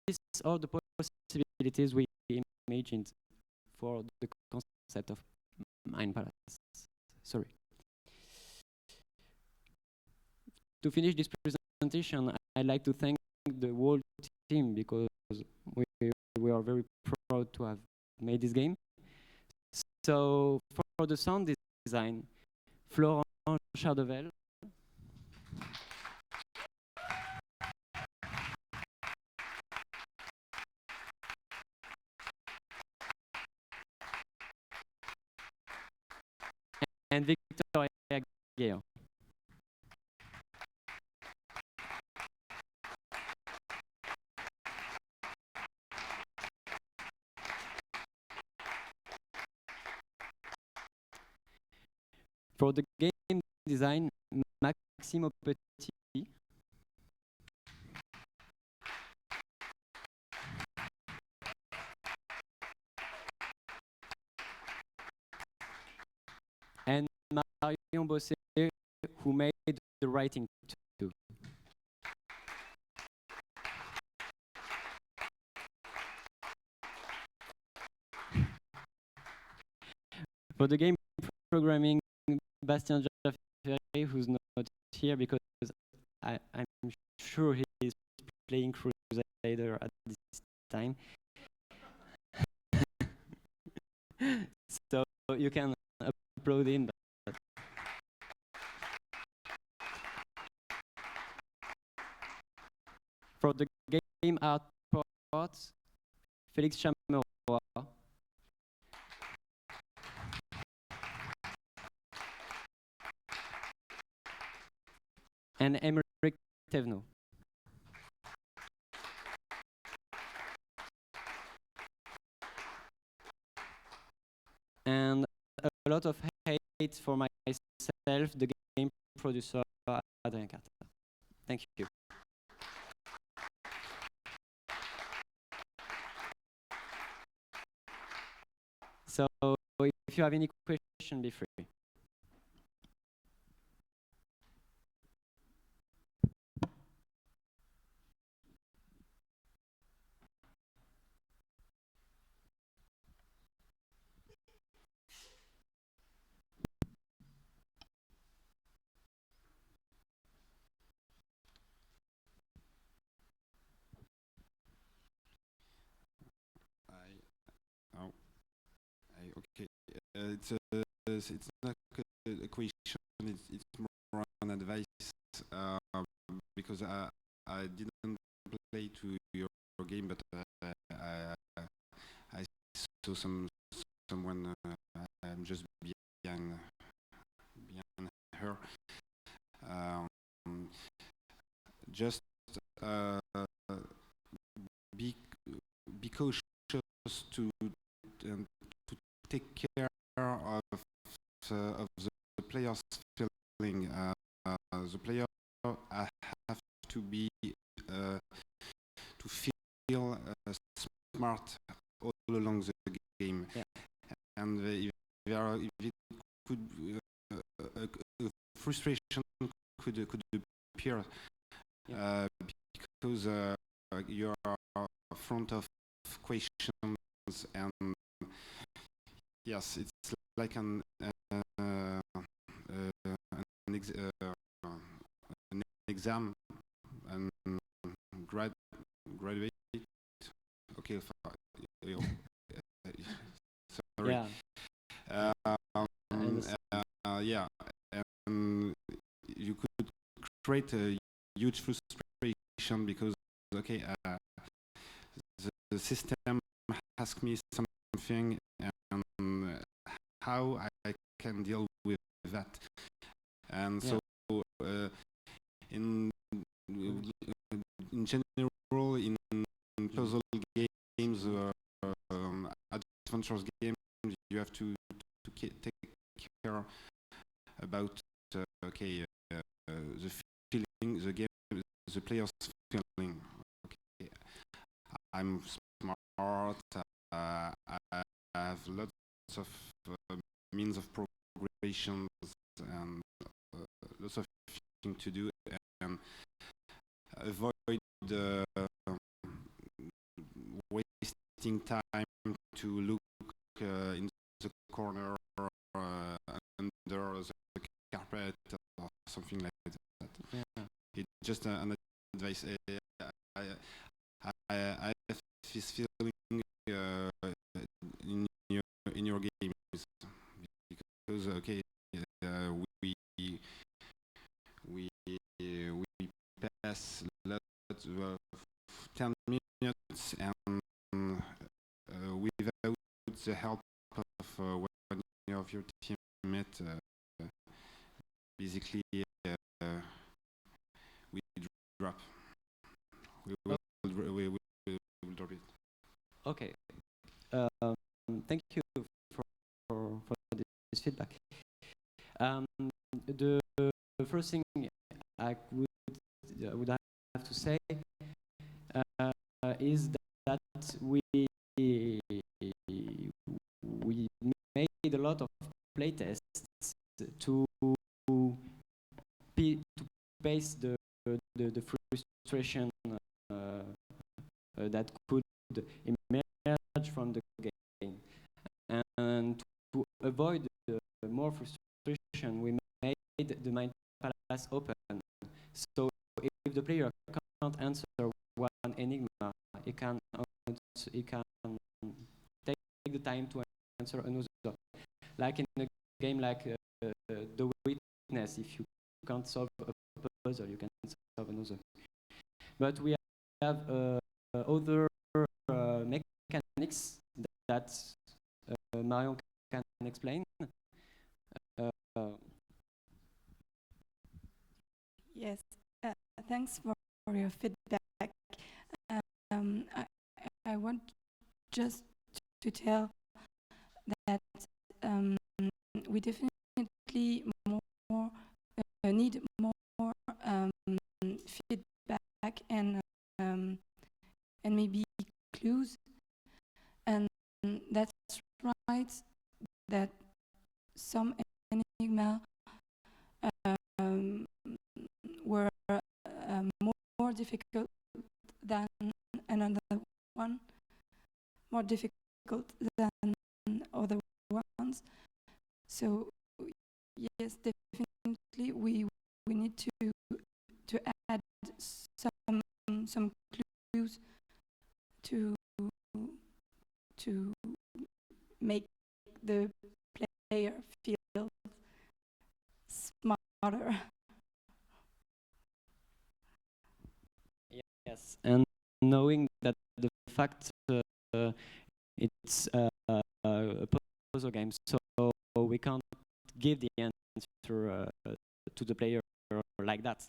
these are the possibilities we imagined for the concept of Mind Palace. Sorry. To finish this presentation, I'd like to thank the whole team, because we are very proud to have made this game. So the sound design, Florent Chardevel. And Victoria Guéant. For the game design, Maxime Petit. And Marion Bosset, who made the writing too. For the game programming, Bastien Jaffery, who's not here because I'm sure he is playing Crusader at this time. So you can upload in. But for the game art part, Félix Chameroy. And Emeric Thévenot. And a lot of hate for myself, the game producer Adrien Carter. Thank you. So if you have any question, be free. Okay. It's not a question. It's more an advice because I didn't play to your game, but I saw someone. I'm just behind her. Just be cautious to take care of the player's feeling. The player have to be to feel smart all along the game, and if it could frustration could appear because you are front of questions, and yes, it's like an exam and graduate. Okay, sorry. Yeah. Yeah, and you could create a huge frustration because okay, the system asks me something, and how I can deal with that, and so in general in puzzle games, adventures games, you have to take care about okay the feeling, the game, the player's feeling. Okay, I'm smart. I have lots of means of progression and lots of things to do, and avoid wasting time to look in the corner under the carpet or something like that. Yeah. It's just an advice. I have this feeling in your games yes, let's 10 minutes, and without the help of one of your teammates, basically we drop. We will drop it. Okay. Thank you for this feedback. The first thing I would have to say is that we made a lot of playtests to base the frustration that could emerge from the game, and to avoid more frustration, we made the Mind Palace open. So if the player can't answer one enigma, he can take the time to answer another. Like in a game like The Witness, if you can't solve a puzzle, you can solve another. But we have other mechanics that Marion can explain. Yes, thanks for your feedback. I want just to tell that we definitely need more feedback and maybe clues, and that's right that some enigma were more difficult than another one, more difficult than other ones. So yes, definitely we need to add some clues to make the player feel smarter. Yes, and knowing that the fact it's a puzzle game, so we can't give the answer to the player like that.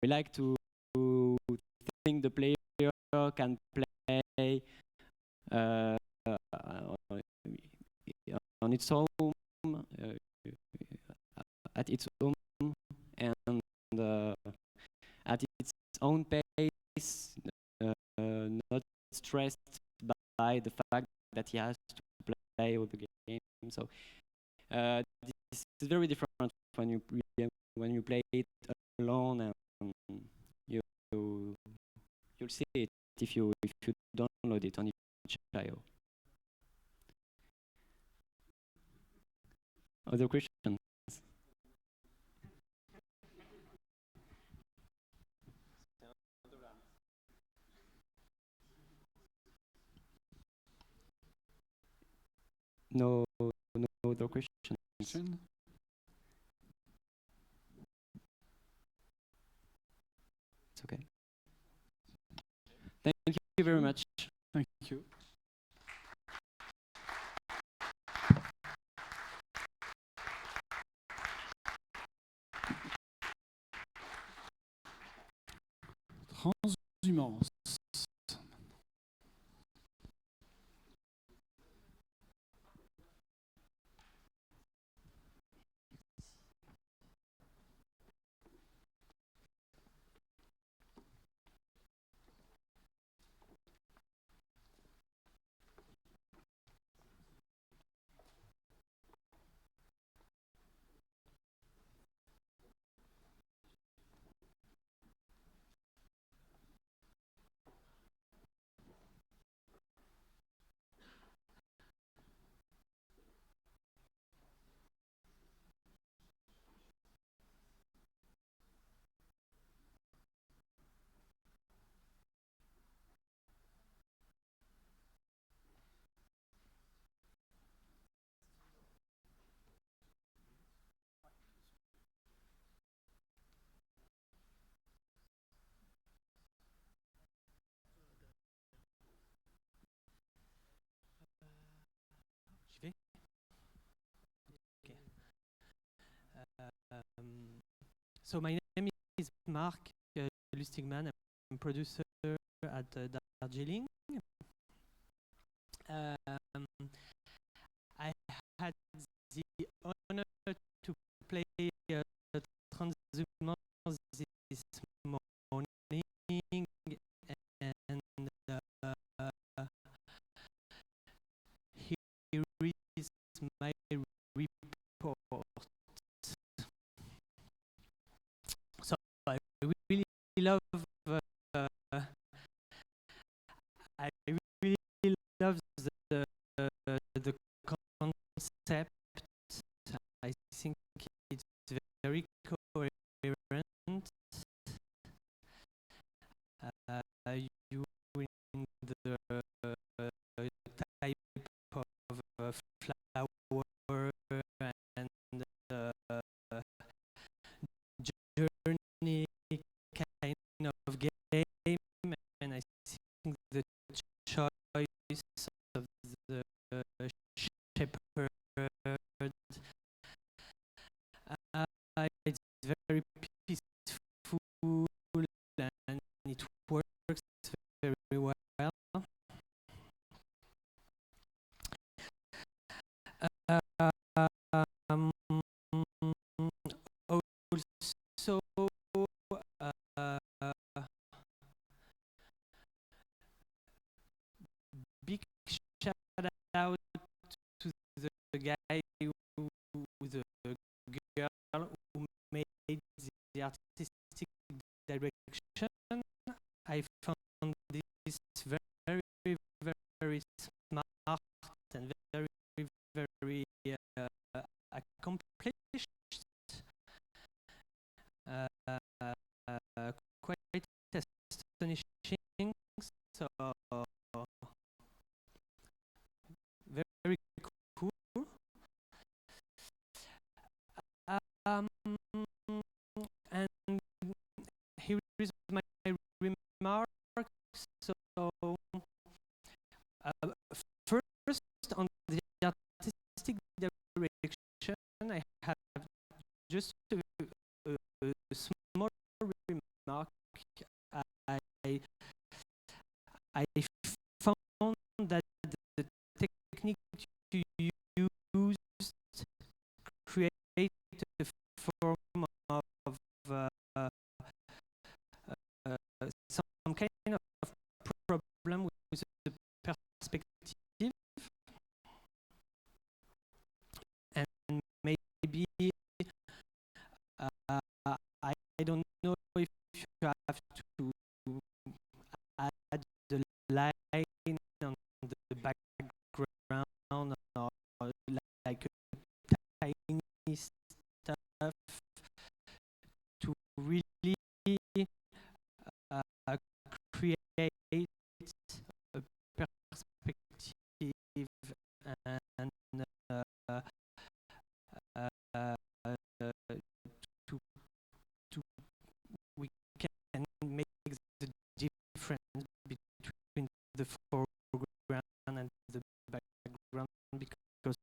We like to think the player can play on its own, at its own, and at its own pace, not stressed by the fact that he has to play all the game. So this is very different when you play it alone, and you'll see it if you download it on itch.io. Other questions? No other questions. It's okay. Thank you very much. Thank you. Transhumance. So my name is Mark Lustigman. I'm producer at Darjeeling. I had the honor to play Transhumance this morning, and here is my report. So I really love the concept. I think it's very coherent. You in the type of flower and journey kind of game, and I think the choice of the shepherd it's very peaceful and it works very well. Also, big shout out to the guy the girl who made the artistic direction. I found this very, very smart and very accomplished. Quite astonishing. So very cool. And here is my remarks. So first, on the artistic direction, I have just a small remark. I found that the technique you used create a form of some kind of problem with the perspective, and maybe I don't know if you have to add the line on the background or like a tiny stuff to really create a perspective and to we can make the difference between the foreground and the background, because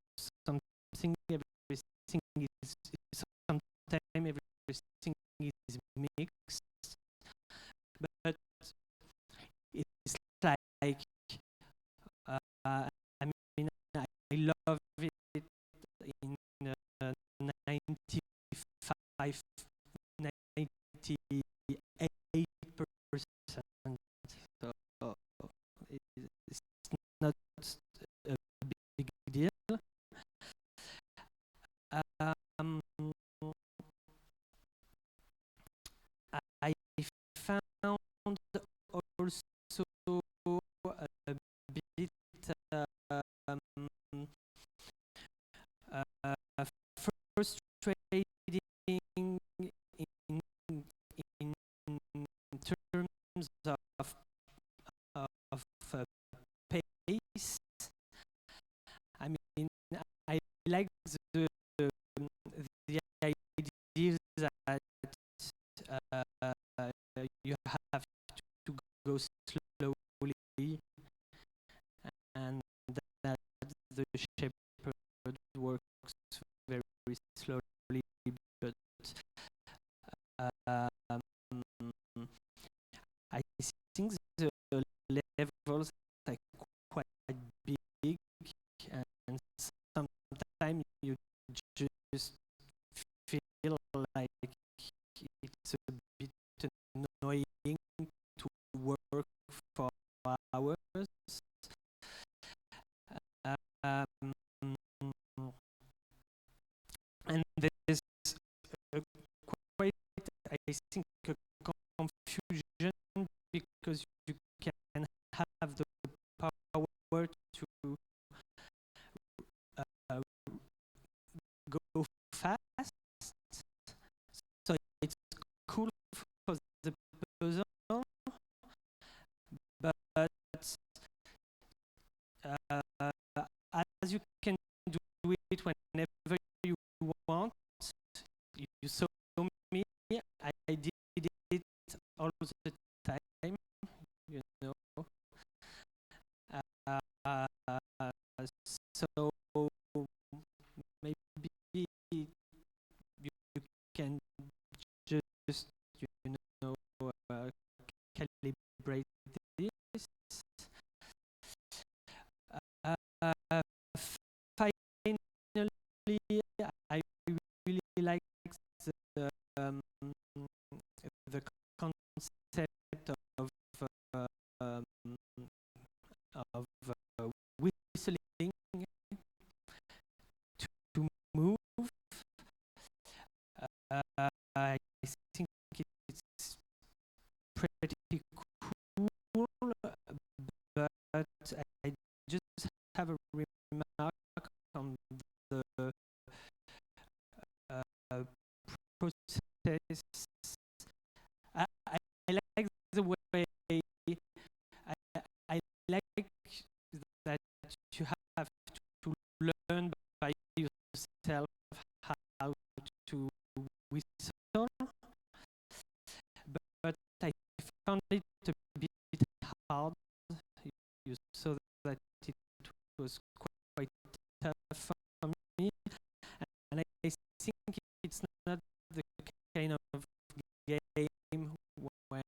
something everything is sometimes everything is mixed, but it's like I mean I love it in 95 98%, so it's not a big deal. I found also a bit frustrating in terms of pace. I mean, I like the idea that you have to go slowly, and that the shepherd works very slowly, but think the levels are quite big, and sometimes you just feel like it's a bit annoying to work for hours. And there's quite, I think, a confusion because you can have the power to go fast. So it's cool for the puzzle, but as you can do it whenever you want, you saw me, I did it all the time, you know. So maybe you can just, you know, calibrate this. Finally, I really like the concept of whistling to move. I think it's pretty cool, but I just have a remark on the process. I like the way I like that you have to learn by yourself how to whistle, but I found it a bit hard. You saw that it was quite tough for me, and I think it's not the kind of game when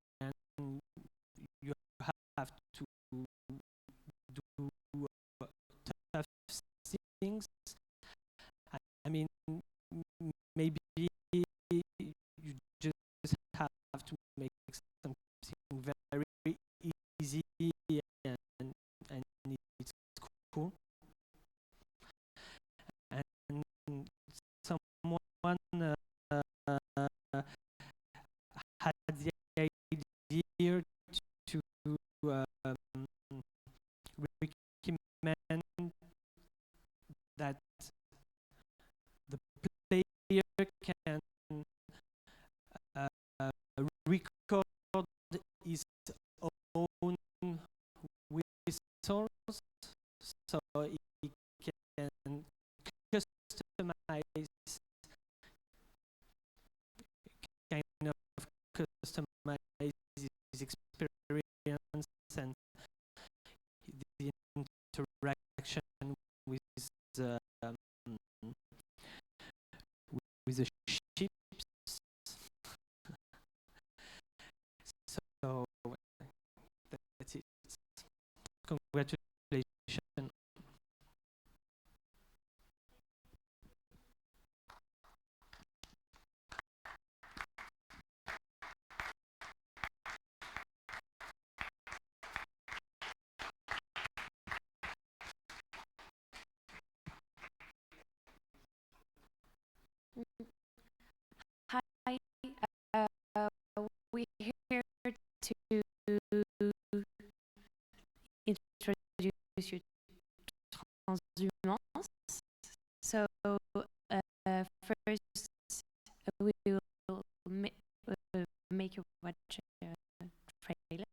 you have to do tough things. I mean, maybe you just have to make something very easy, and it's cool. And someone had the idea to recommend that the player can record his own whistles, so he can customize, his experience and the interaction with the ships. So that's it. Congratulations. Hi, we're here to introduce you to Transhumance. So first we will make you watch a trailer.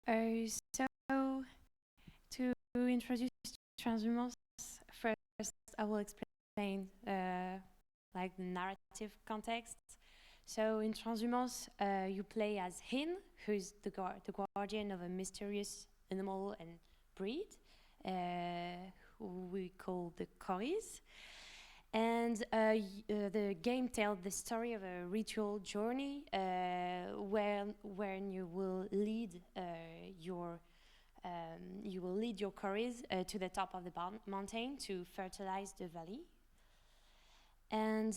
So, to introduce transhumance, first I will explain like the narrative context. So in transhumance, you play as Hin, who's the guardian of a mysterious animal and breed, who we call the Coris. And the game tells the story of a ritual journey where you will lead your Coris to the top of the mountain to fertilize the valley. And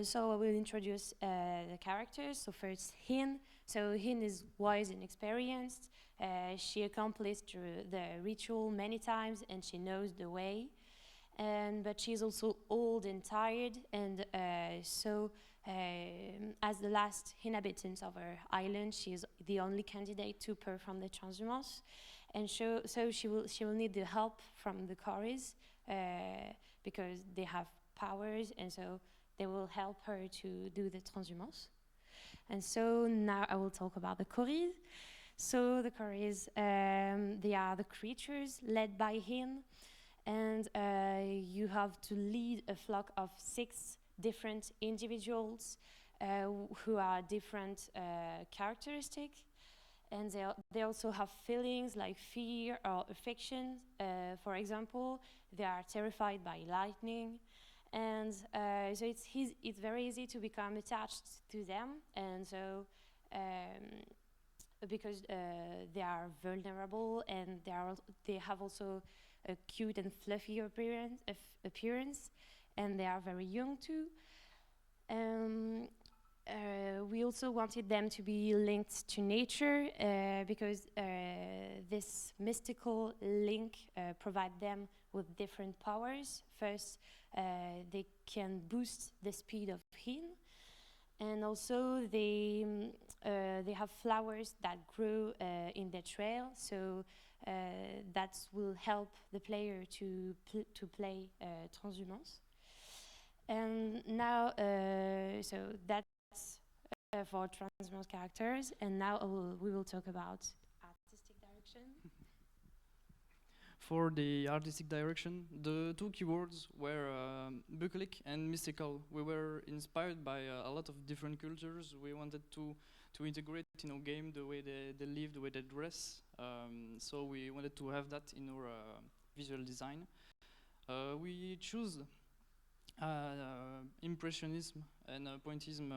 so I will introduce the characters. So first, Hin. So Hin is wise and experienced. She accomplished the ritual many times, and she knows the way. But she's also old and tired, and as the last inhabitant of her island, she is the only candidate to perform the transhumance, and so she will need the help from the Coris because they have powers, and so they will help her to do the transhumance. And so now I will talk about the Coris. So the Coris, they are the creatures led by Hin. And you have to lead a flock of 6 different individuals who are different characteristics. And they also have feelings like fear or affection. For example, they are terrified by lightning. And so it's very easy to become attached to them. And so because they are vulnerable, and they have also a cute and fluffy appearance, and they are very young too. We also wanted them to be linked to nature because this mystical link provides them with different powers. First, they can boost the speed of Hin, and also they have flowers that grow in the trail, so that will help the player to play transhumance. And now, so that's for transhumance characters, and now we will talk about artistic direction. For the artistic direction, the 2 keywords were bucolic and mystical. We were inspired by a lot of different cultures. We wanted to integrate in our game the way they live, the way they dress. So we wanted to have that in our visual design. We choose impressionism and pointillism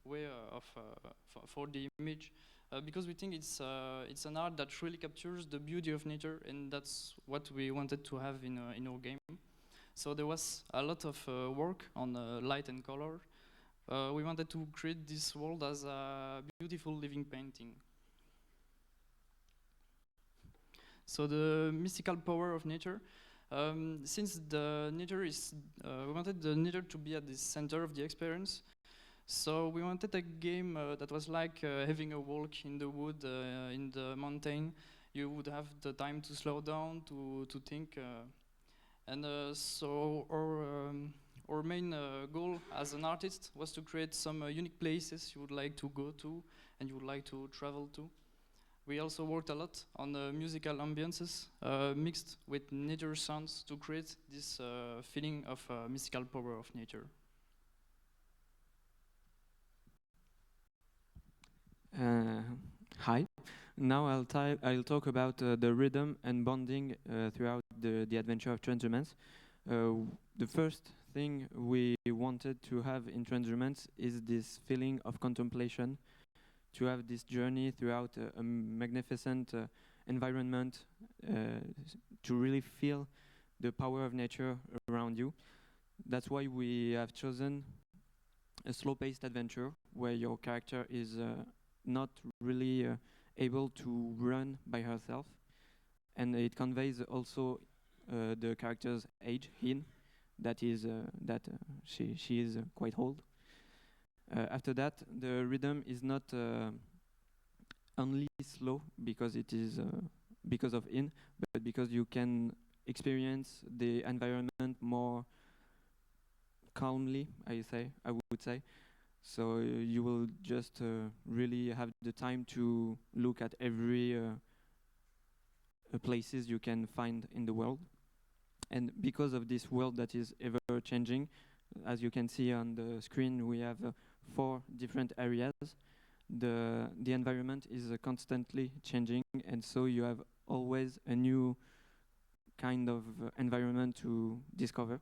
way for the image. Because we think it's an art that really captures the beauty of nature, and that's what we wanted to have in our game. So there was a lot of work on light and color. We wanted to create this world as a beautiful living painting. So the mystical power of nature, since the nature is, we wanted the nature to be at the center of the experience. So we wanted a game that was like having a walk in the wood, in the mountain. You would have the time to slow down, to think. So our main goal as an artist was to create some unique places you would like to go to and you would like to travel to. We also worked a lot on musical ambiances mixed with nature sounds to create this feeling of mystical power of nature. Hi. Now I'll talk about the rhythm and bonding throughout the adventure of Transhumance. The first thing we wanted to have in Transhumance is this feeling of contemplation, to have this journey throughout a magnificent environment, to really feel the power of nature around you. That's why we have chosen a slow-paced adventure where your character is not really able to run by herself, and it conveys also the character's age, Hin, that is she is quite old. After that, the rhythm is not only slow because it is because of Hin, but because you can experience the environment more calmly. I would say. So you will just really have the time to look at every places you can find in the world. And because of this world that is ever changing, as you can see on the screen, we have 4 different areas. The environment is constantly changing, and so you have always a new kind of environment to discover.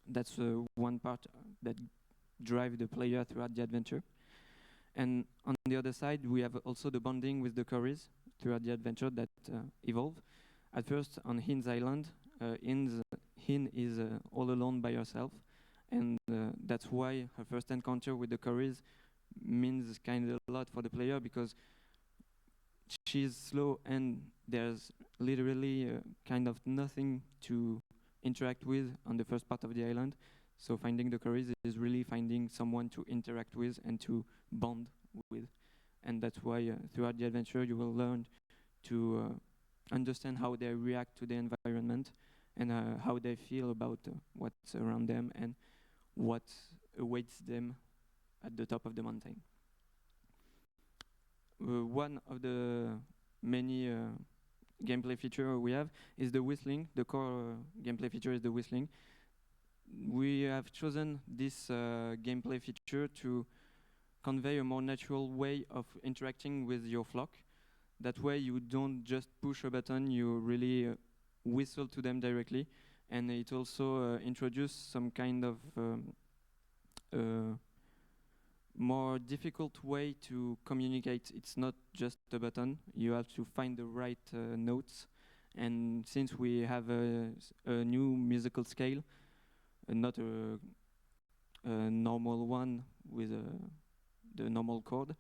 That's one part that drive the player throughout the adventure. And on the other side, we have also the bonding with the Cories throughout the adventure that evolve. At first, on Hin's Island, Hin is all alone by herself, and that's why her first encounter with the Cories means kind of a lot for the player, because she's slow and there's literally kind of nothing to interact with on the first part of the island. So finding the Cories is really finding someone to interact with and to bond with. And that's why throughout the adventure you will learn to understand how they react to the environment and how they feel about what's around them and what awaits them at the top of the mountain. One of the many gameplay feature we have is the whistling. The core gameplay feature is the whistling. We have chosen this gameplay feature to convey a more natural way of interacting with your flock. That way you don't just push a button, you really whistle to them directly. And it also introduces some kind of more difficult way to communicate. It's not just a button, you have to find the right notes. And since we have a new musical scale, not a normal one with the normal chord,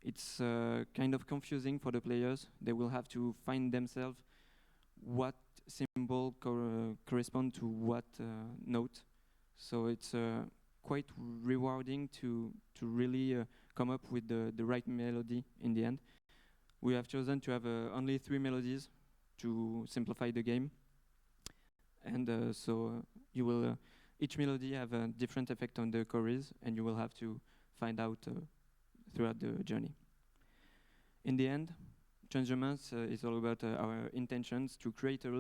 it's kind of confusing for the players. They will have to find themselves what symbol correspond to what note. So it's quite rewarding to really come up with the right melody in the end. We have chosen to have only 3 melodies to simplify the game. And so you will each melody have a different effect on the Cories, and you will have to find out throughout the journey. In the end, Cnam-Enjmin is all about our intentions to create a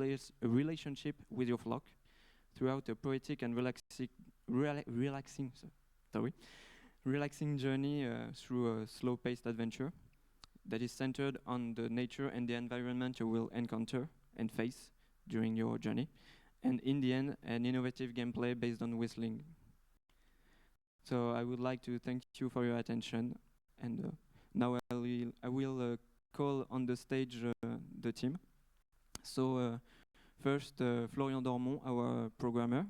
relationship with your flock throughout a poetic and relaxing journey through a slow-paced adventure that is centered on the nature and the environment you will encounter and face during your journey. And in the end, an innovative gameplay based on whistling. So I would like to thank you for your attention, and now I will call on the stage the team. So first, Florian Dormont, our programmer.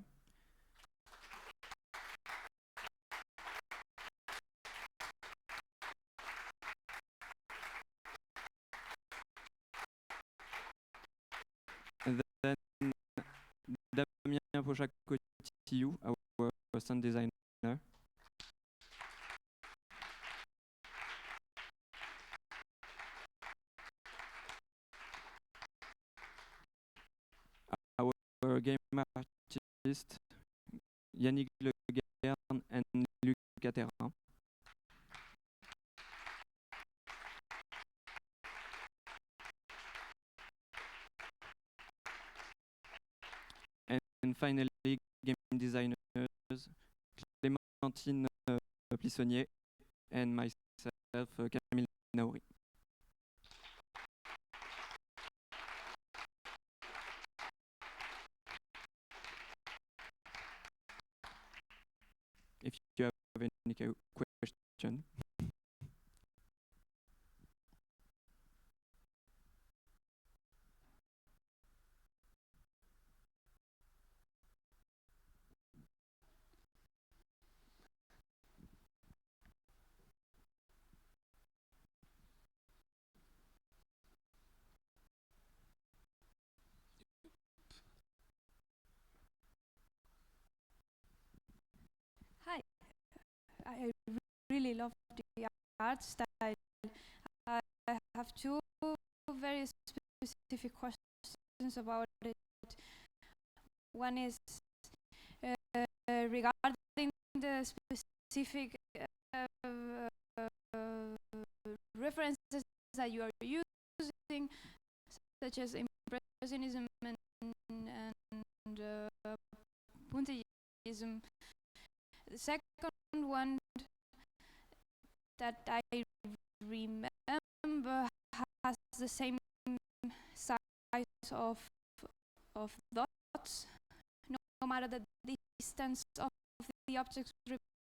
And then Damien Pochak-Cotillou, our sound designer. Our game artist, Yannick Le Guern and Luc Caterin. And finally, game designers, Clémentine Plissonnier and myself, Camille Naouri. If you have any question. Hi, I really love the art style. I have 2 very specific questions about it. One is regarding the specific references that you are using, such as impressionism and puntillism. The second one that I remember has the same size of dots, no matter the distance of the objects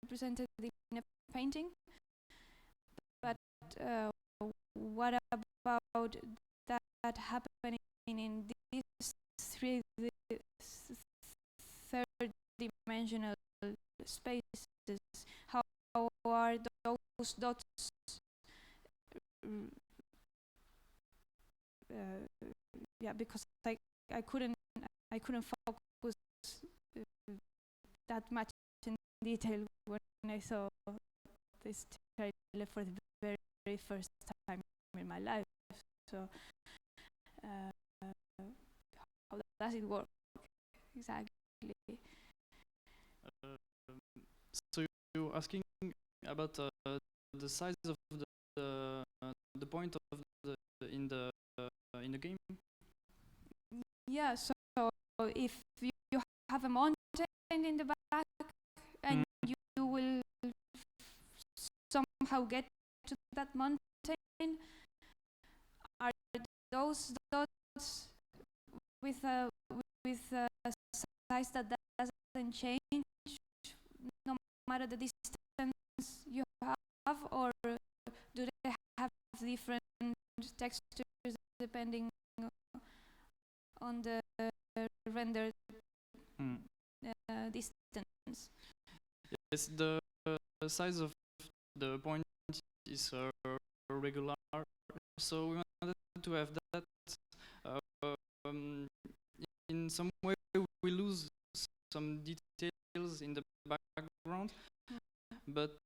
represented in a painting. But what about that happening in these third-dimensional spaces? How are those dots yeah, because I couldn't focus that much in detail when I saw this trailer for the very first time in my life. So how does it work exactly? So you're asking about the size of the point of in the game? Yeah. So if you have a mountain in the back and you will somehow get to that mountain, are those dots with a size that doesn't change no matter the distance you have, or do they have different textures depending on the rendered distance? Yes, the size of the point is regular, so we wanted to have that. In some way, we lose some details in the background, but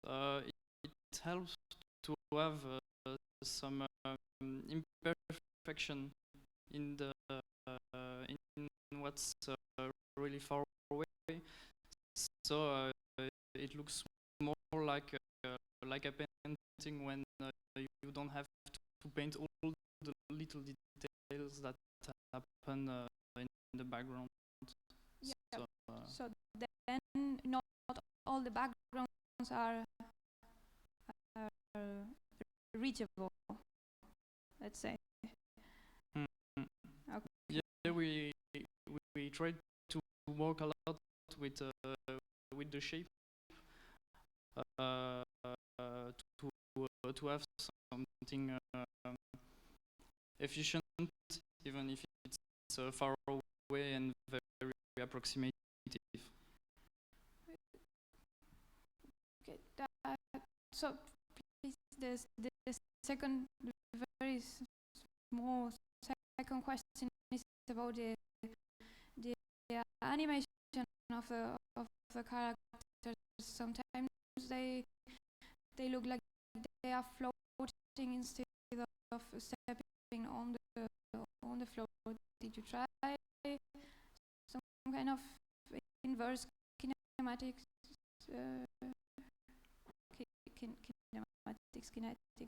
it helps to have some imperfection in the in what's really far away. So it looks more like a painting when you don't have to paint all the little details that happen in the background. Yeah. So then not all the backgrounds are reachable, let's say. Okay. Yeah, we tried to work a lot with the shape to have something efficient, even if it's far away and very approximative. Okay. So please, the second very small second question is about the animation of the characters. Sometimes they look like they are floating instead of stepping on the floor. Did you try some kind of inverse kinematics? Kinetics.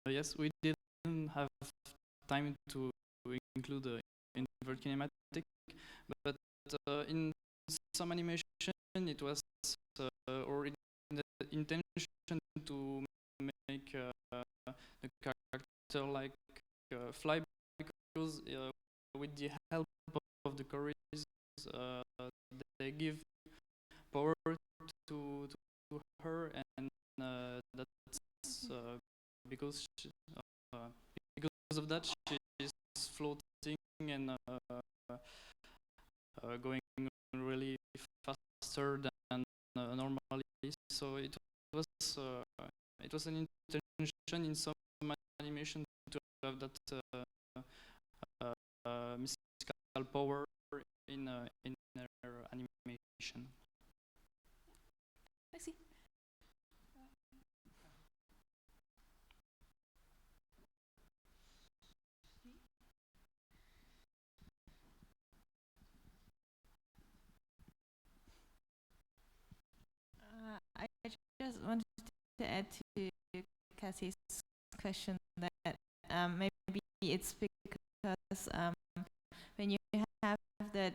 Yes, we didn't have time to include the invert kinematic, but in some animation it was already the intention to make the character like fly, because with the help of the choreos they give power to her, and that's because of that she is floating and going really faster than normally. So it was an intention in some animation to have that mystical power in her animation. Merci. just wanted to add to Cassie's question that maybe it's because when you have that,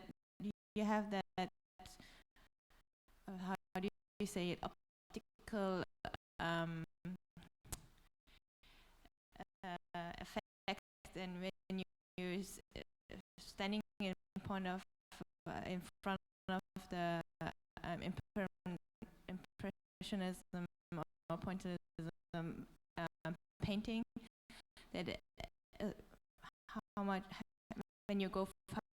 how do you say it, optical effect, and when you're standing in front of the impressionism or pointillism painting, that how much when you go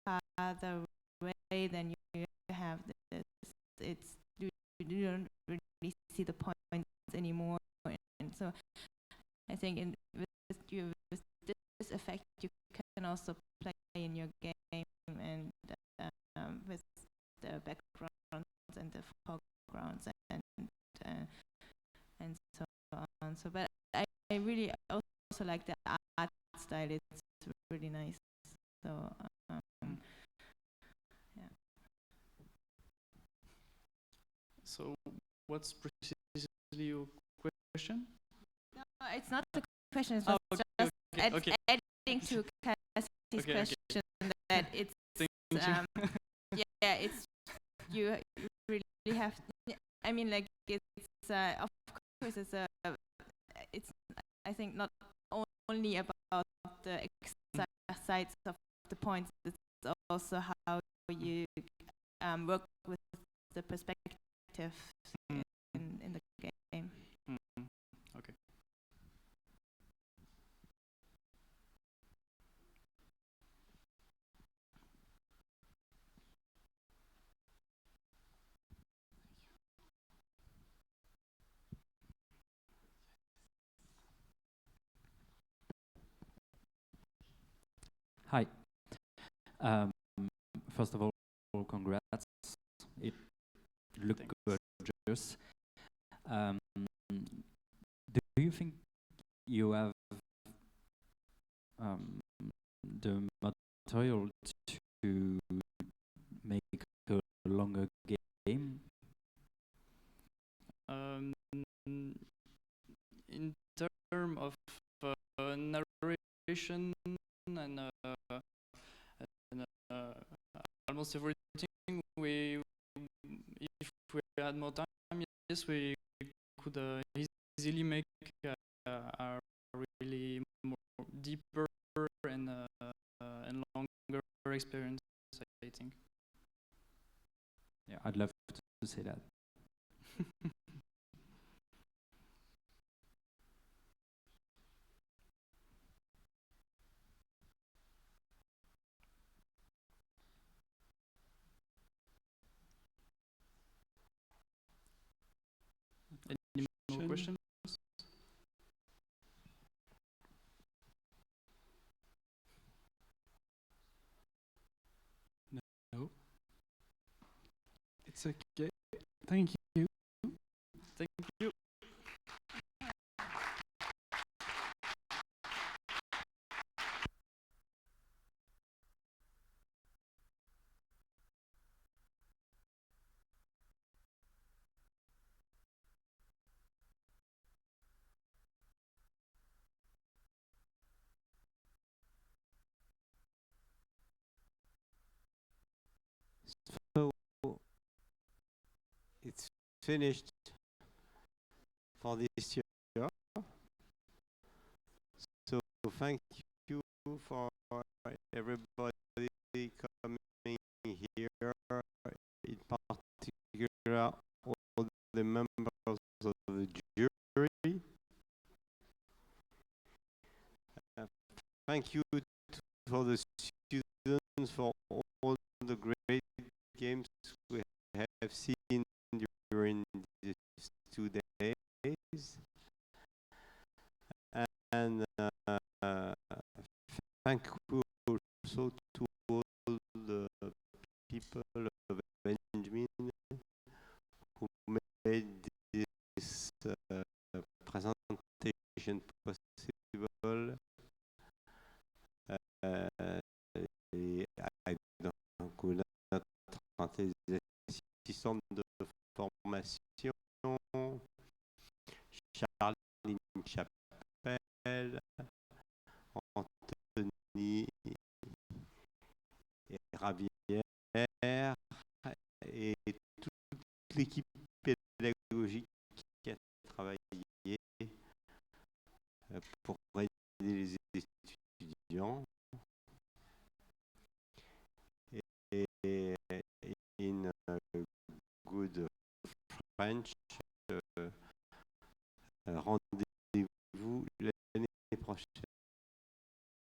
farther away, then you have this. It's you don't really see the points anymore, and so I think with this effect you can also play in your game and with the backgrounds and the foregrounds and so on. So, but I really also like the art style. It's really nice. So yeah. So, what's precisely your question? No, it's not the question. It's just adding to Cassie's question that it's yeah, it's you really have. I mean, like it's of course it's I think not only about the sides of the points. It's also how you work with the perspective in the game. Okay. Hi. First of all, congrats. It looked gorgeous. Do you think you have the material to make a longer game? In terms of narration and almost everything, if we had more time, yes, we could easily make a really more deeper and longer experience, I think. Yeah, I'd love to say that. Any more questions? No. It's okay. Thank you. Thank you. So it's finished for this year. So thank you for everybody coming here, in particular all the members of the jury. Thank you for the students for all the great games we have seen during these 2 days. And thank you also to all the people of Enjmin who made this presentation possible. Donc notre assistante de formation, Chapelle, Anthony et Ravière et toute l'équipe pédagogique qui a travaillé pour aider les étudiants. Et in good French, rendez